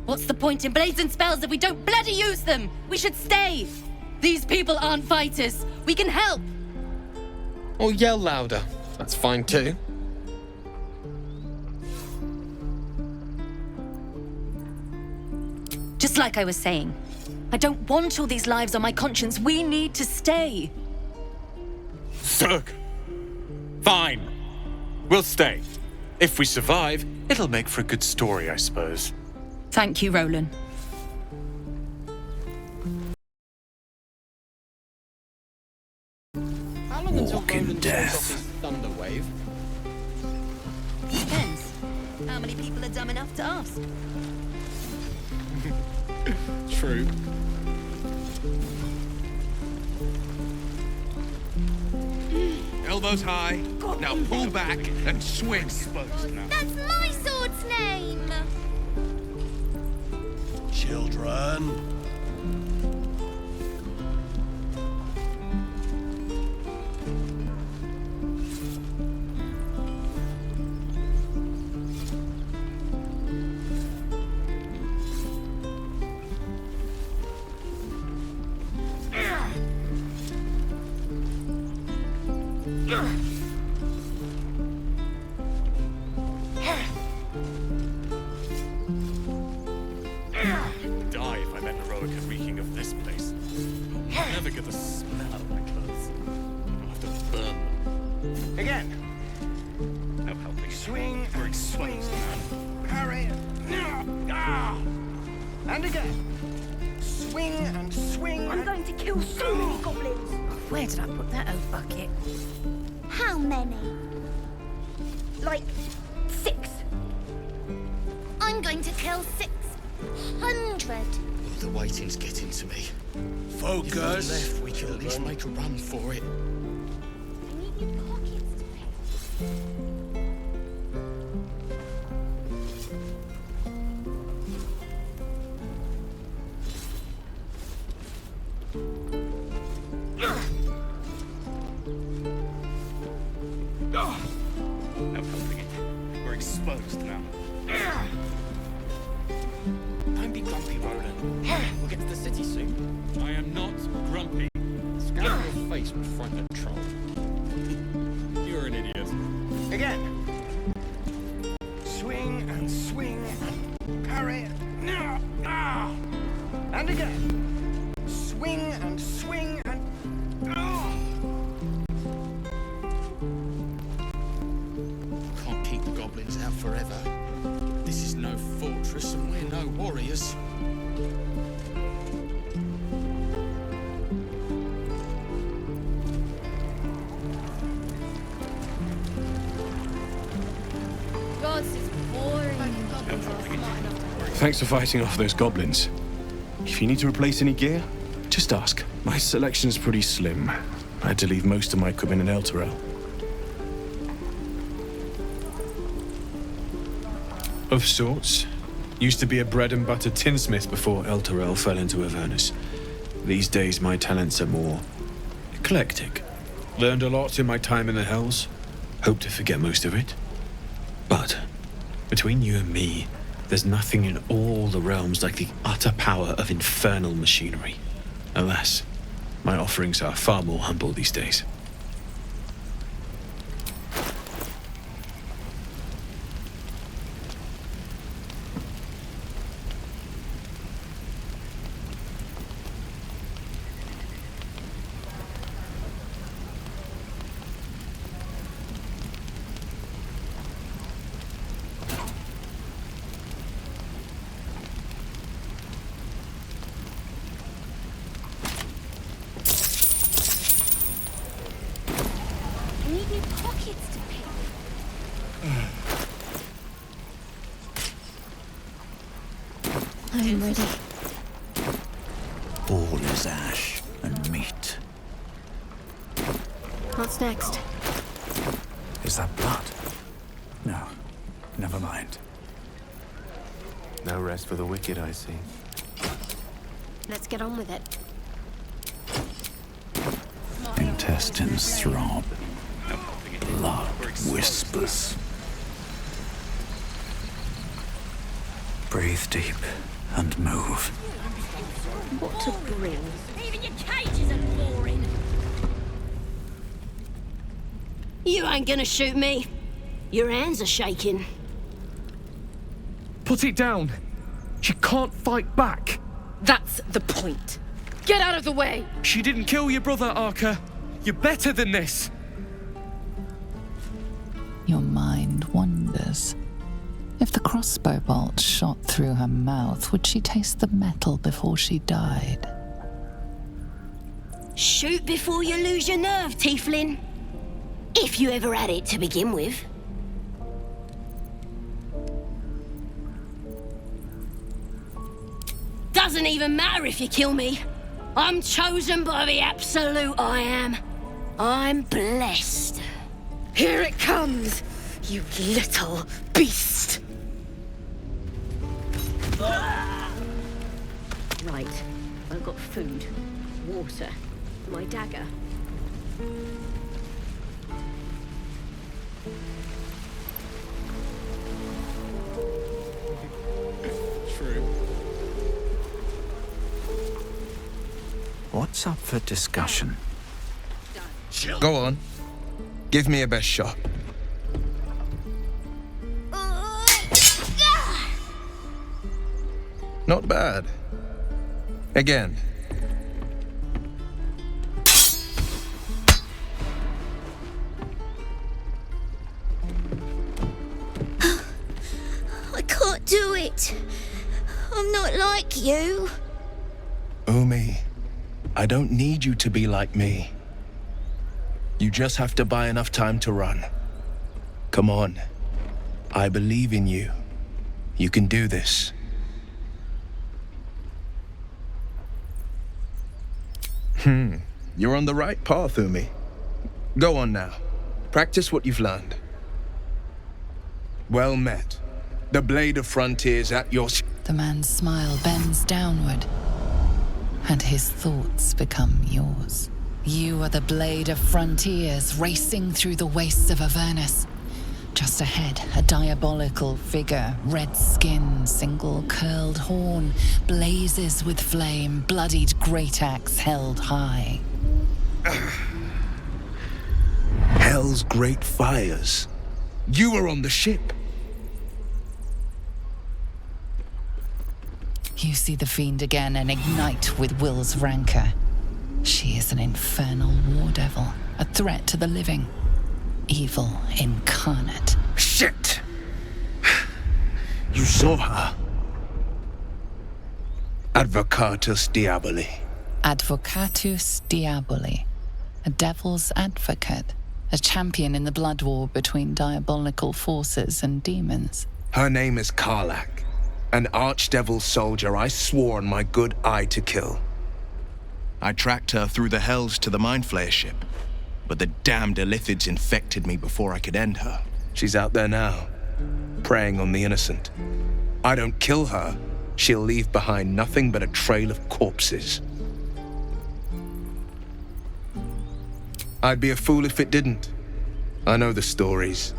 What's the point in blades and spells if we don't bloody use them? We should stay! These people aren't fighters. We can help! Or yell louder. That's fine too. Just like I was saying, I don't want all these lives on my conscience. We need to stay. Zerg. Fine. We'll stay. If we survive, it'll make for a good story, I suppose. Thank you, Roland. Walk in death. Thunderwave. Depends. How many people are dumb enough to ask? True. Elbows high. Now pull back and swing. That's my sword's name! Children. Die if I met Heroica reeking of this place. I'll never get the smell out of my clothes. I'll have to burn them. Again. No helping. Swing We're and swing exposed. and parry. Ah. And again. Swing and swing. I'm going to kill so many goblins. Where did I put that old bucket? How many? Like 6. I'm going to kill 600. The waiting's getting to me. Focus. If we're left, we can at least make a run for it. I need new pockets to pick. No helping it. We're exposed now. Don't be grumpy, Roland. We'll get to the city soon. I am not grumpy. Scan your face would frighten a troll. You're an idiot. Again. Swing and swing and parry. Ah. And again. Swing and swing and. Ah. Can't keep the goblins out forever. This is no fortress and we're no warriors. God, this is boring. Thanks for fighting off those goblins. If you need to replace any gear, just ask. My selection's pretty slim. I had to leave most of my equipment in Elturel. Of sorts. Used to be a bread and butter tinsmith before Elturel fell into Avernus. These days my talents are more eclectic. Learned a lot in my time in the Hells. Hope to forget most of it. But between you and me, there's nothing in all the realms like the utter power of infernal machinery. Alas, my offerings are far more humble these days. I need new pockets to pick. I am ready. All is ash and meat. What's next? Is that blood? No, never mind. No rest for the wicked, I see. Let's get on with it. Intestines throb. Blood whispers. Breathe deep and move. What a grin. Even your cages are boring. You ain't gonna shoot me. Your hands are shaking. Put it down. She can't fight back. That's the point. Get out of the way! She didn't kill your brother, Arca. You're better than this. Your mind wanders. If the crossbow bolt shot through her mouth, would she taste the metal before she died? Shoot before you lose your nerve, Tiefling. If you ever had it to begin with. Doesn't even matter if you kill me. I'm chosen by the Absolute, I am. I'm blessed. Here it comes, you little beast! Right, I've got food, water, my dagger. True. What's up for discussion? Go on. Give me a best shot. Not bad. Again. I can't do it. I'm not like you. Umi, I don't need you to be like me. You just have to buy enough time to run. Come on. I believe in you. You can do this. You're on the right path, Umi. Go on now. Practice what you've learned. Well met. The Blade of Frontiers at your... The man's smile bends downward, and his thoughts become yours. You are the Blade of Frontiers racing through the wastes of Avernus. Just ahead, a diabolical figure, red skin, single curled horn, blazes with flame, bloodied great axe held high. Hell's great fires. You were on the ship. You see the fiend again and ignite with Will's rancor. She is an infernal war devil, a threat to the living. Evil incarnate. Shit! You saw her. Advocatus Diaboli. Advocatus Diaboli. A devil's advocate. A champion in the blood war between diabolical forces and demons. Her name is Karlach. An archdevil soldier I swore on my good eye to kill. I tracked her through the hells to the Mind Flayer ship, but the damned Illithids infected me before I could end her. She's out there now, preying on the innocent. I don't kill her, she'll leave behind nothing but a trail of corpses. I'd be a fool if it didn't. I know the stories.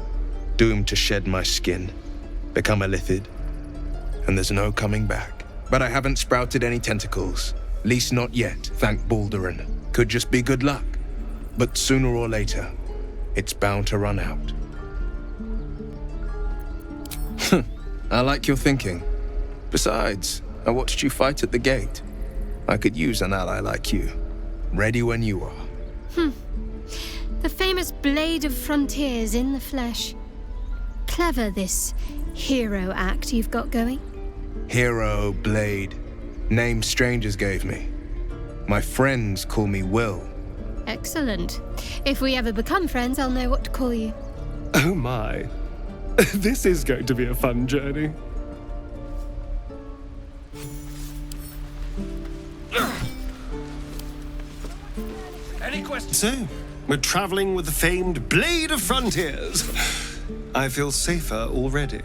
Doomed to shed my skin, become a Illithid, and there's no coming back. But I haven't sprouted any tentacles. Least not yet, thank Bardadin. Could just be good luck. But sooner or later, it's bound to run out. I like your thinking. Besides, I watched you fight at the gate. I could use an ally like you. Ready when you are. The famous Blade of Frontiers in the flesh. Clever, this hero act you've got going. Hero, Blade. Name strangers gave me. My friends call me Will. Excellent. If we ever become friends, I'll know what to call you. Oh my. This is going to be a fun journey. Any questions? So, we're traveling with the famed Blade of Frontiers. I feel safer already.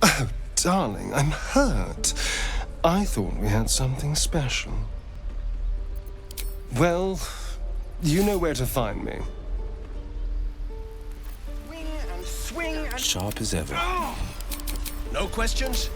Oh, darling, I'm hurt. I thought we had something special. Well, you know where to find me. Swing and swing and... Sharp as ever. No questions?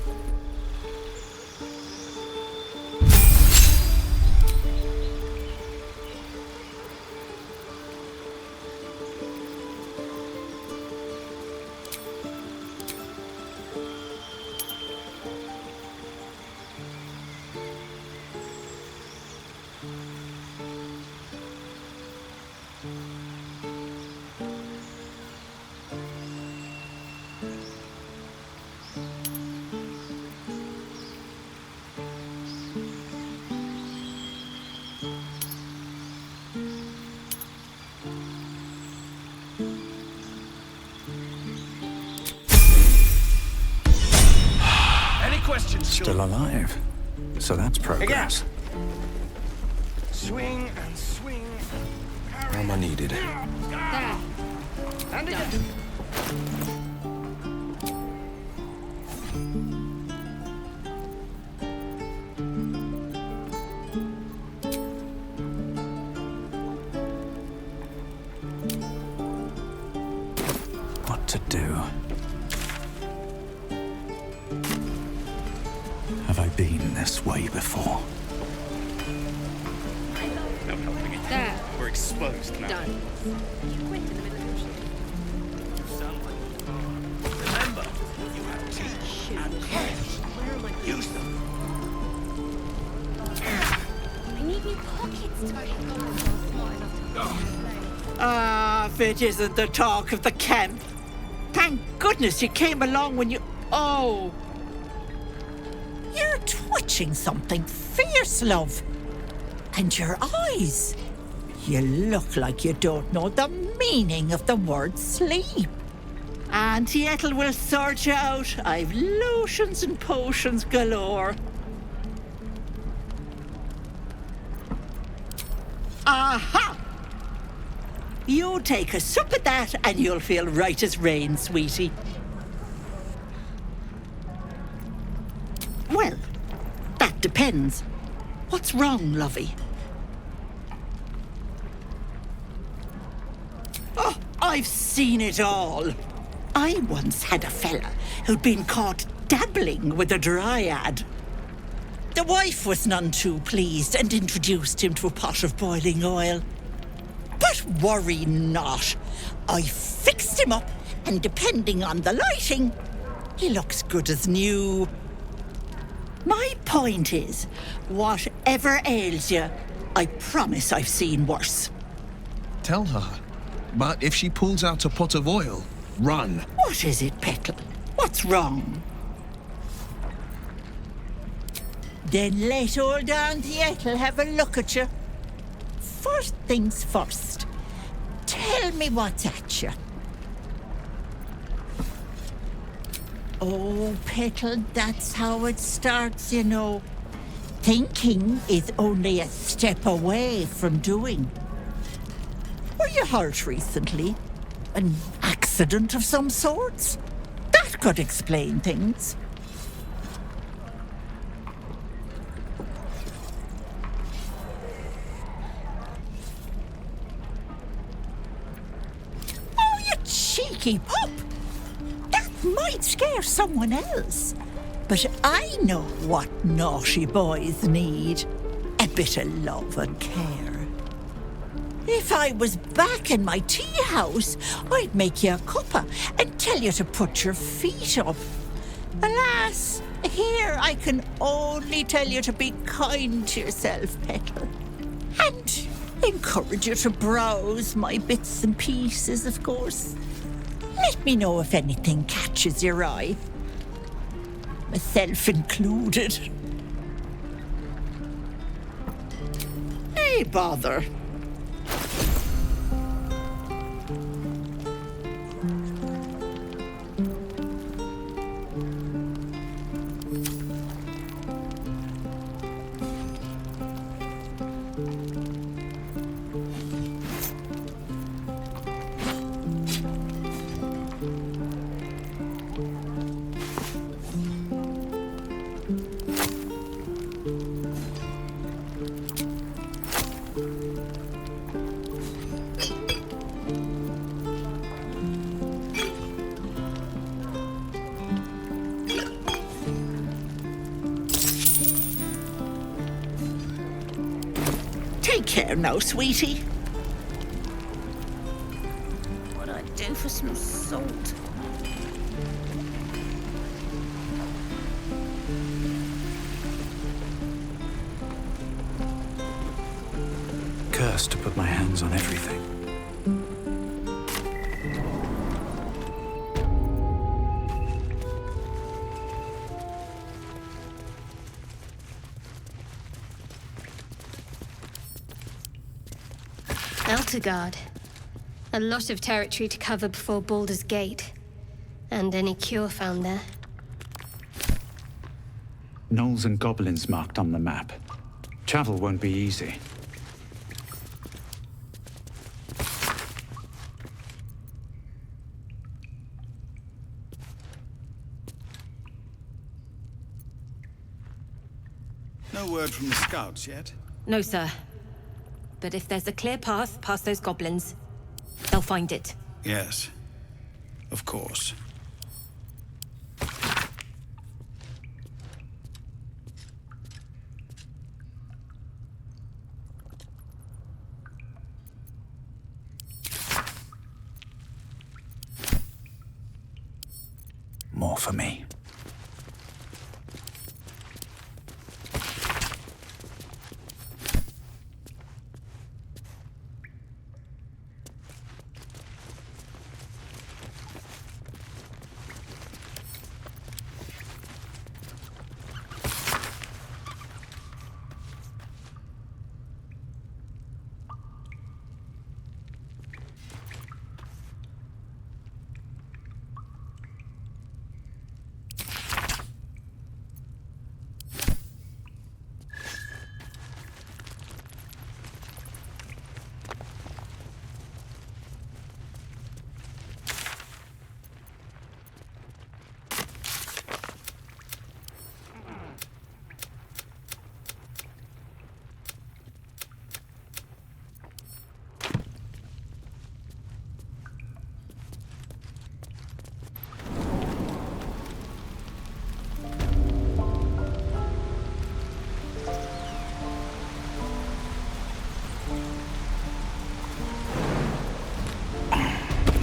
Still alive. So that's progress. Swing and swing. Armor needed. There. And again. What to do? Have I been this way before? No helping it. There. We're exposed now. Done. Remember, you have teeth and claws. Use them. I need new pockets to make Ah, if it isn't the talk of the camp. Thank goodness you came along when you... Oh. You're twitching something fierce, love. And your eyes. You look like you don't know the meaning of the word sleep. Auntie Ethel will sort you out. I've lotions and potions galore. Aha! You take a sup at that and you'll feel right as rain, sweetie. Well, that depends. What's wrong, lovey? Oh, I've seen it all. I once had a fella who'd been caught dabbling with a dryad. The wife was none too pleased and introduced him to a pot of boiling oil. But worry not. I fixed him up, and depending on the lighting, he looks good as new. My point is, whatever ails you, I promise I've seen worse. Tell her. But if she pulls out a pot of oil, run. What is it, Petal? What's wrong? Then let old Auntie Ethel have a look at you. First things first. Tell me what's at you. Oh, Petal, that's how it starts, you know. Thinking is only a step away from doing. Were you hurt recently? An accident of some sorts? That could explain things. Oh, you cheeky pup! That might scare someone else. But I know what naughty boys need. A bit of love and care. If I was back in my tea house, I'd make you a cuppa and tell you to put your feet up. Alas, here I can only tell you to be kind to yourself, Petal. And encourage you to browse my bits and pieces, of course. Let me know if anything catches your eye. Myself included. Hey, bother. Take care now, sweetie. What'd I do for some salt? Cursed to put my hands on everything. Eltergard. A lot of territory to cover before Baldur's Gate. And any cure found there. Gnolls and goblins marked on the map. Travel won't be easy. No word from the scouts yet? No, sir. But if there's a clear path past those goblins, they'll find it. Yes. Of course. More for me.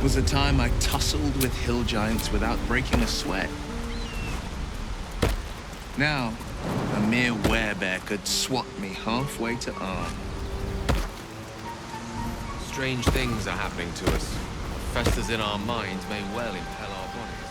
Was a time I tussled with hill giants without breaking a sweat. Now, a mere werebear could swat me halfway to arm. Strange things are happening to us. What festers in our minds may well impel our bodies.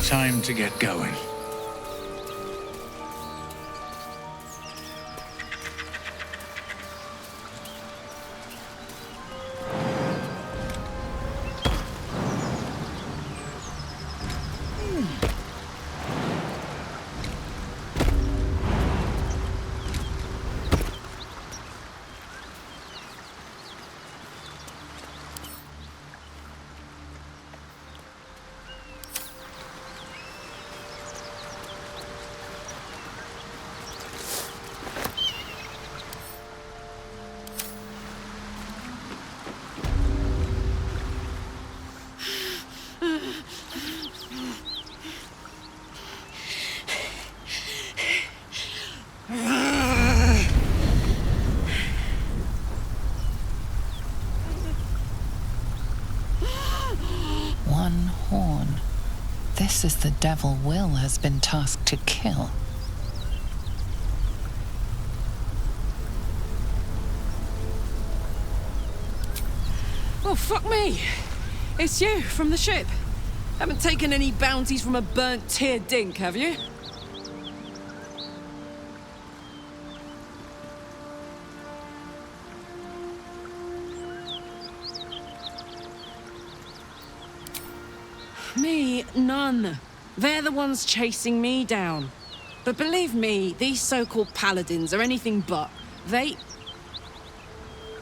Time to get going. One horn. This is the devil Will has been tasked to kill. Oh, fuck me. It's you, from the ship. Haven't taken any bounties from a burnt tear dink, have you? Me, none. They're the ones chasing me down. But believe me, these so-called paladins are anything but. They...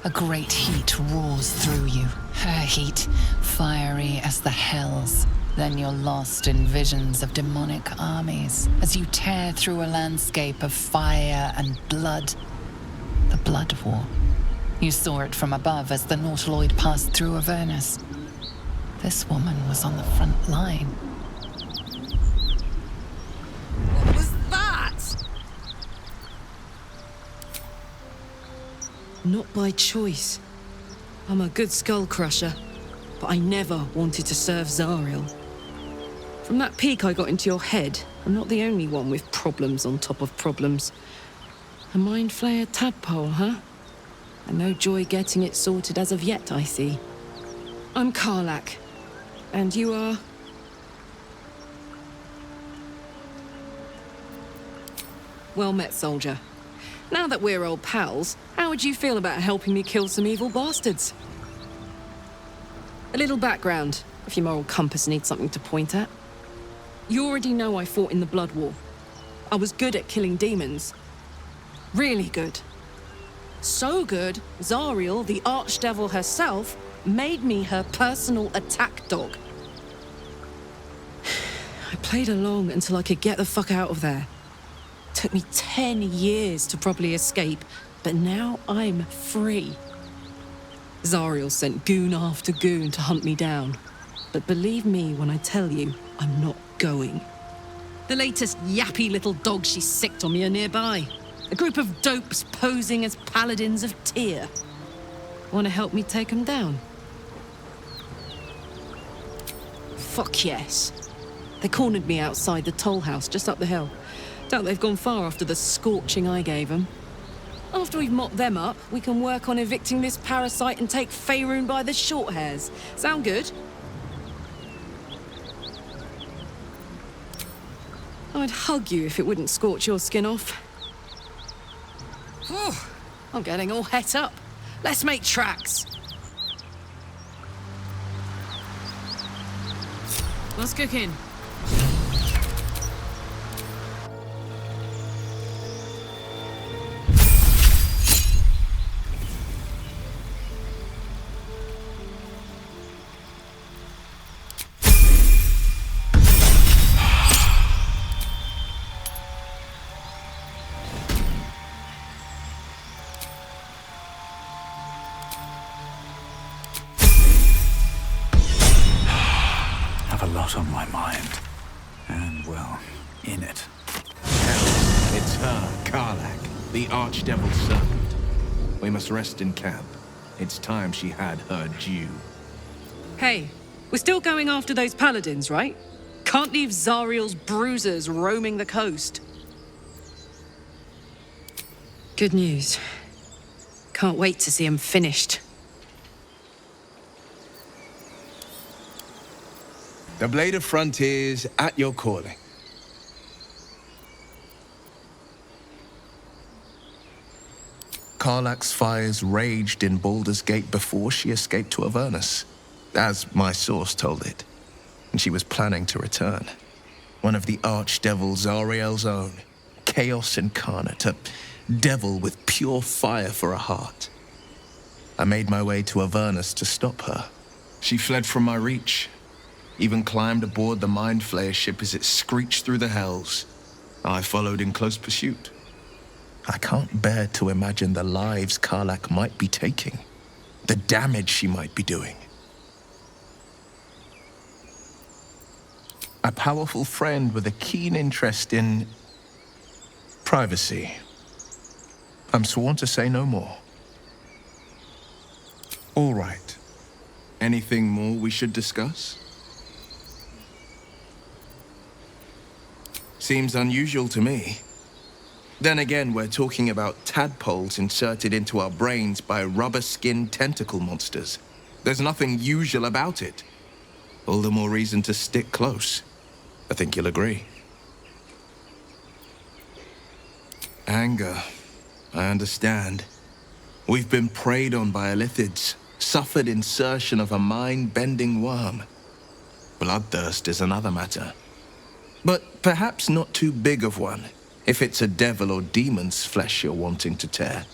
A great heat roars through you. Her heat, fiery as the hells. Then you're lost in visions of demonic armies as you tear through a landscape of fire and blood. The Blood War. You saw it from above as the Nautiloid passed through Avernus. This woman was on the front line. What was that? Not by choice. I'm a good skull crusher, but I never wanted to serve Zariel. From that peek I got into your head, I'm not the only one with problems on top of problems. A mind flayer tadpole, huh? And no joy getting it sorted as of yet, I see. I'm Karlak. And you are? Well met, soldier. Now that we're old pals, how would you feel about helping me kill some evil bastards? A little background, if your moral compass needs something to point at. You already know I fought in the Blood War. I was good at killing demons. Really good. So good, Zariel, the archdevil herself, made me her personal attack dog. I played along until I could get the fuck out of there. Took me 10 years to properly escape, but now I'm free. Zariel sent goon after goon to hunt me down. But believe me when I tell you, I'm not going. The latest yappy little dogs she sicked on me are nearby. A group of dopes posing as paladins of Tyr. Want to help me take them down? Fuck yes. They cornered me outside the toll house just up the hill. Doubt they've gone far after the scorching I gave them. After we've mopped them up, we can work on evicting this parasite and take Faerun by the short hairs. Sound good? I'd hug you if it wouldn't scorch your skin off. Whew, I'm getting all het up. Let's make tracks. What's cooking? On my mind. And, well, in it. Hell, it's her, Karlak, the archdevil's servant. We must rest in camp. It's time she had her due. Hey, we're still going after those paladins, right? Can't leave Zariel's bruisers roaming the coast. Good news. Can't wait to see them finished. The Blade of Frontiers at your calling. Karlak's fires raged in Baldur's Gate before she escaped to Avernus, as my source told it. And she was planning to return. One of the archdevil Zariel's own, chaos incarnate, a devil with pure fire for a heart. I made my way to Avernus to stop her. She fled from my reach. Even climbed aboard the Mind Flayer ship as it screeched through the hells. I followed in close pursuit. I can't bear to imagine the lives Karlak might be taking, the damage she might be doing. A powerful friend with a keen interest in privacy. I'm sworn to say no more. All right. Anything more we should discuss? Seems unusual to me. Then again, we're talking about tadpoles inserted into our brains by rubber-skinned tentacle monsters. There's nothing usual about it. All the more reason to stick close. I think you'll agree. Anger. I understand. We've been preyed on by Illithids, suffered insertion of a mind-bending worm. Bloodthirst is another matter. But perhaps not too big of one, if it's a devil or demon's flesh you're wanting to tear.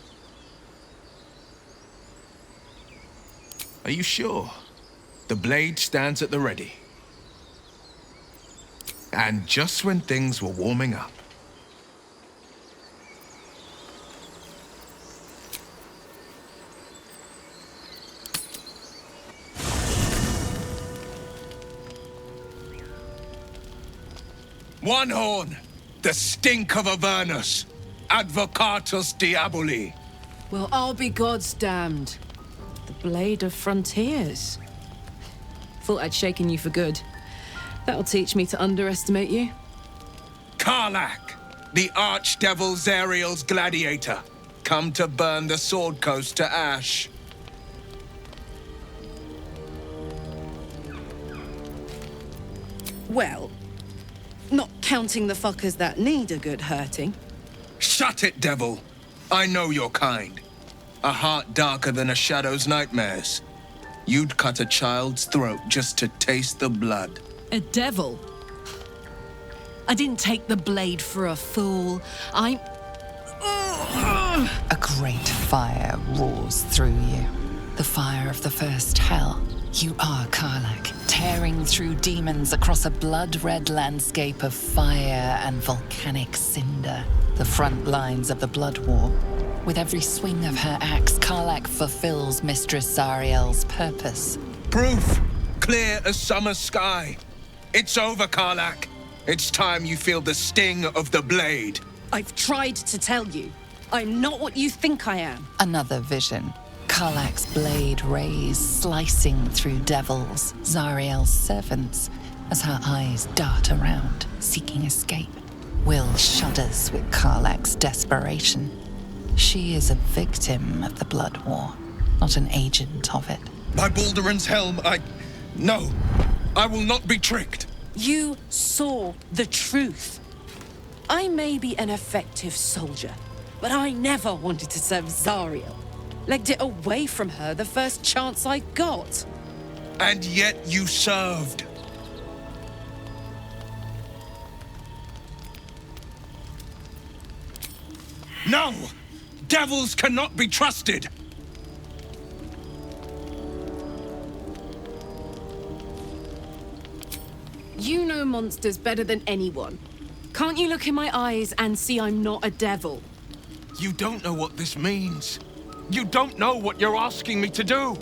Are you sure? The blade stands at the ready. And just when things were warming up. One horn! The stink of Avernus! Advocatus Diaboli! Well, I'll be God's damned. The Blade of Frontiers. Thought I'd shaken you for good. That'll teach me to underestimate you. Karlach, the Archdevil Zariel's gladiator, come to burn the Sword Coast to ash. Well, not counting the fuckers that need a good hurting. Shut it, devil! I know your kind. A heart darker than a shadow's nightmares. You'd cut a child's throat just to taste the blood. A devil? I didn't take the blade for a fool. I'm... A great fire roars through you. The fire of the first hell. You are Karlach, tearing through demons across a blood-red landscape of fire and volcanic cinder. The front lines of the Blood War. With every swing of her axe, Karlach fulfills Mistress Zariel's purpose. Proof! Clear as summer sky. It's over, Karlach. It's time you feel the sting of the blade. I've tried to tell you. I'm not what you think I am. Another vision. Karlach's blade rays slicing through devils, Zariel's servants, as her eyes dart around, seeking escape. Will shudders with Karlach's desperation. She is a victim of the Blood War, not an agent of it. By Balduran's helm, No, I will not be tricked. You saw the truth. I may be an effective soldier, but I never wanted to serve Zariel. Legged it away from her the first chance I got. And yet you served. No! Devils cannot be trusted! You know monsters better than anyone. Can't you look in my eyes and see I'm not a devil? You don't know what this means. You don't know what you're asking me to do.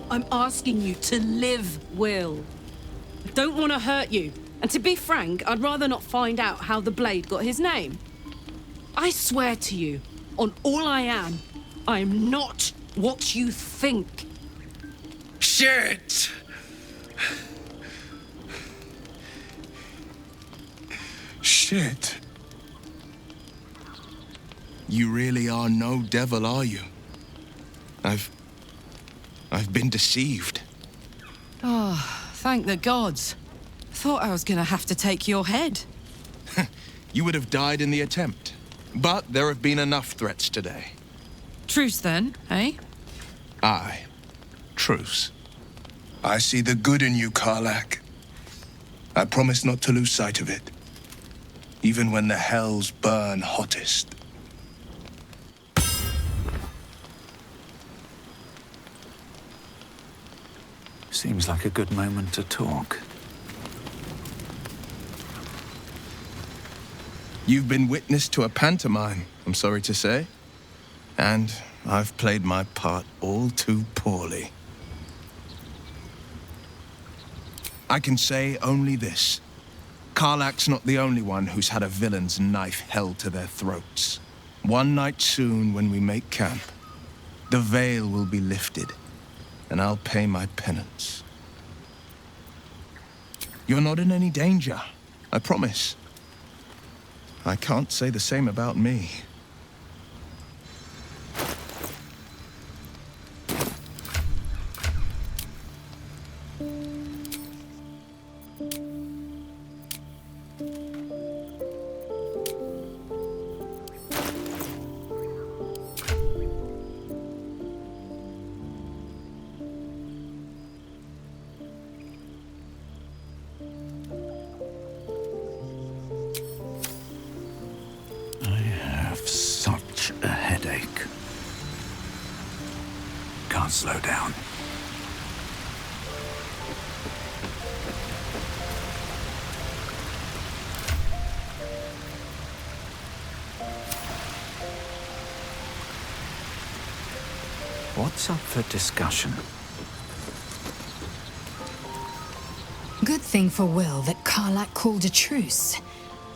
I'm asking you to live, Will. I don't want to hurt you. And to be frank, I'd rather not find out how the Blade got his name. I swear to you, on all I am not what you think. Shit! Shit. You really are no devil, are you? I've been deceived. Oh, thank the gods. Thought I was gonna have to take your head. You would have died in the attempt. But there have been enough threats today. Truce then, eh? Aye. Truce. I see the good in you, Karlach. I promise not to lose sight of it. Even when the hells burn hottest. Seems like a good moment to talk. You've been witness to a pantomime, I'm sorry to say. And I've played my part all too poorly. I can say only this. Karlach's not the only one who's had a villain's knife held to their throats. One night soon, when we make camp, the veil will be lifted, and I'll pay my penance. You're not in any danger, I promise. I can't say the same about me. can't slow down. What's up for discussion? Good thing for Will that Karlak called a truce.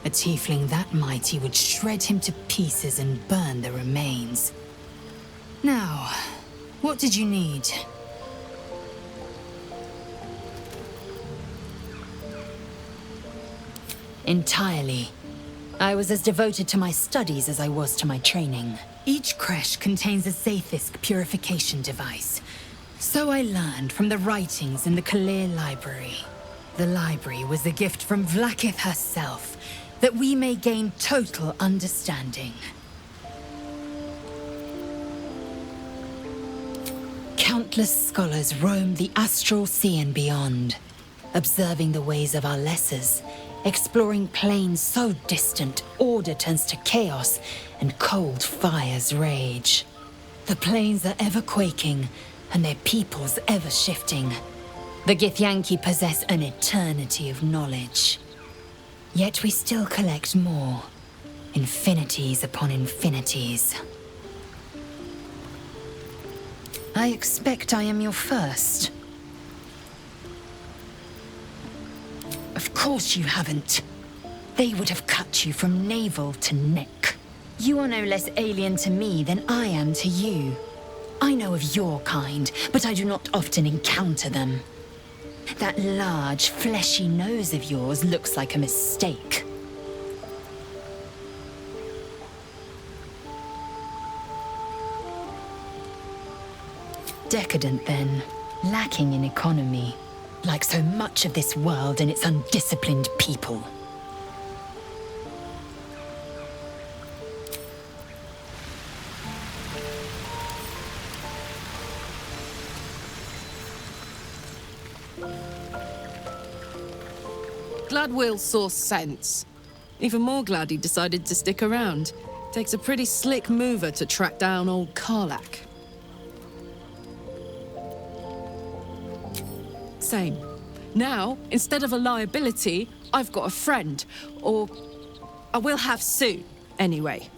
A tiefling that mighty would shred him to pieces and burn the remains. Now, what did you need? Entirely. I was as devoted to my studies as I was to my training. Each creche contains a Zaithisk purification device. So I learned from the writings in the Kalir Library. The library was a gift from Vlaakith herself, that we may gain total understanding. Countless scholars roam the astral sea and beyond, observing the ways of our lessers, exploring planes so distant, order turns to chaos, and cold fires rage. The planes are ever quaking, and their peoples ever shifting. The Githyanki possess an eternity of knowledge. Yet we still collect more. Infinities upon infinities. I expect I am your first. Of course you haven't. They would have cut you from navel to neck. You are no less alien to me than I am to you. I know of your kind, but I do not often encounter them. That large, fleshy nose of yours looks like a mistake. Decadent, then. Lacking in economy. Like so much of this world and its undisciplined people. Glad Will saw sense. Even more glad he decided to stick around. Takes a pretty slick mover to track down old Karlak. Same. Now, instead of a liability, I've got a friend. Or I will have soon, anyway.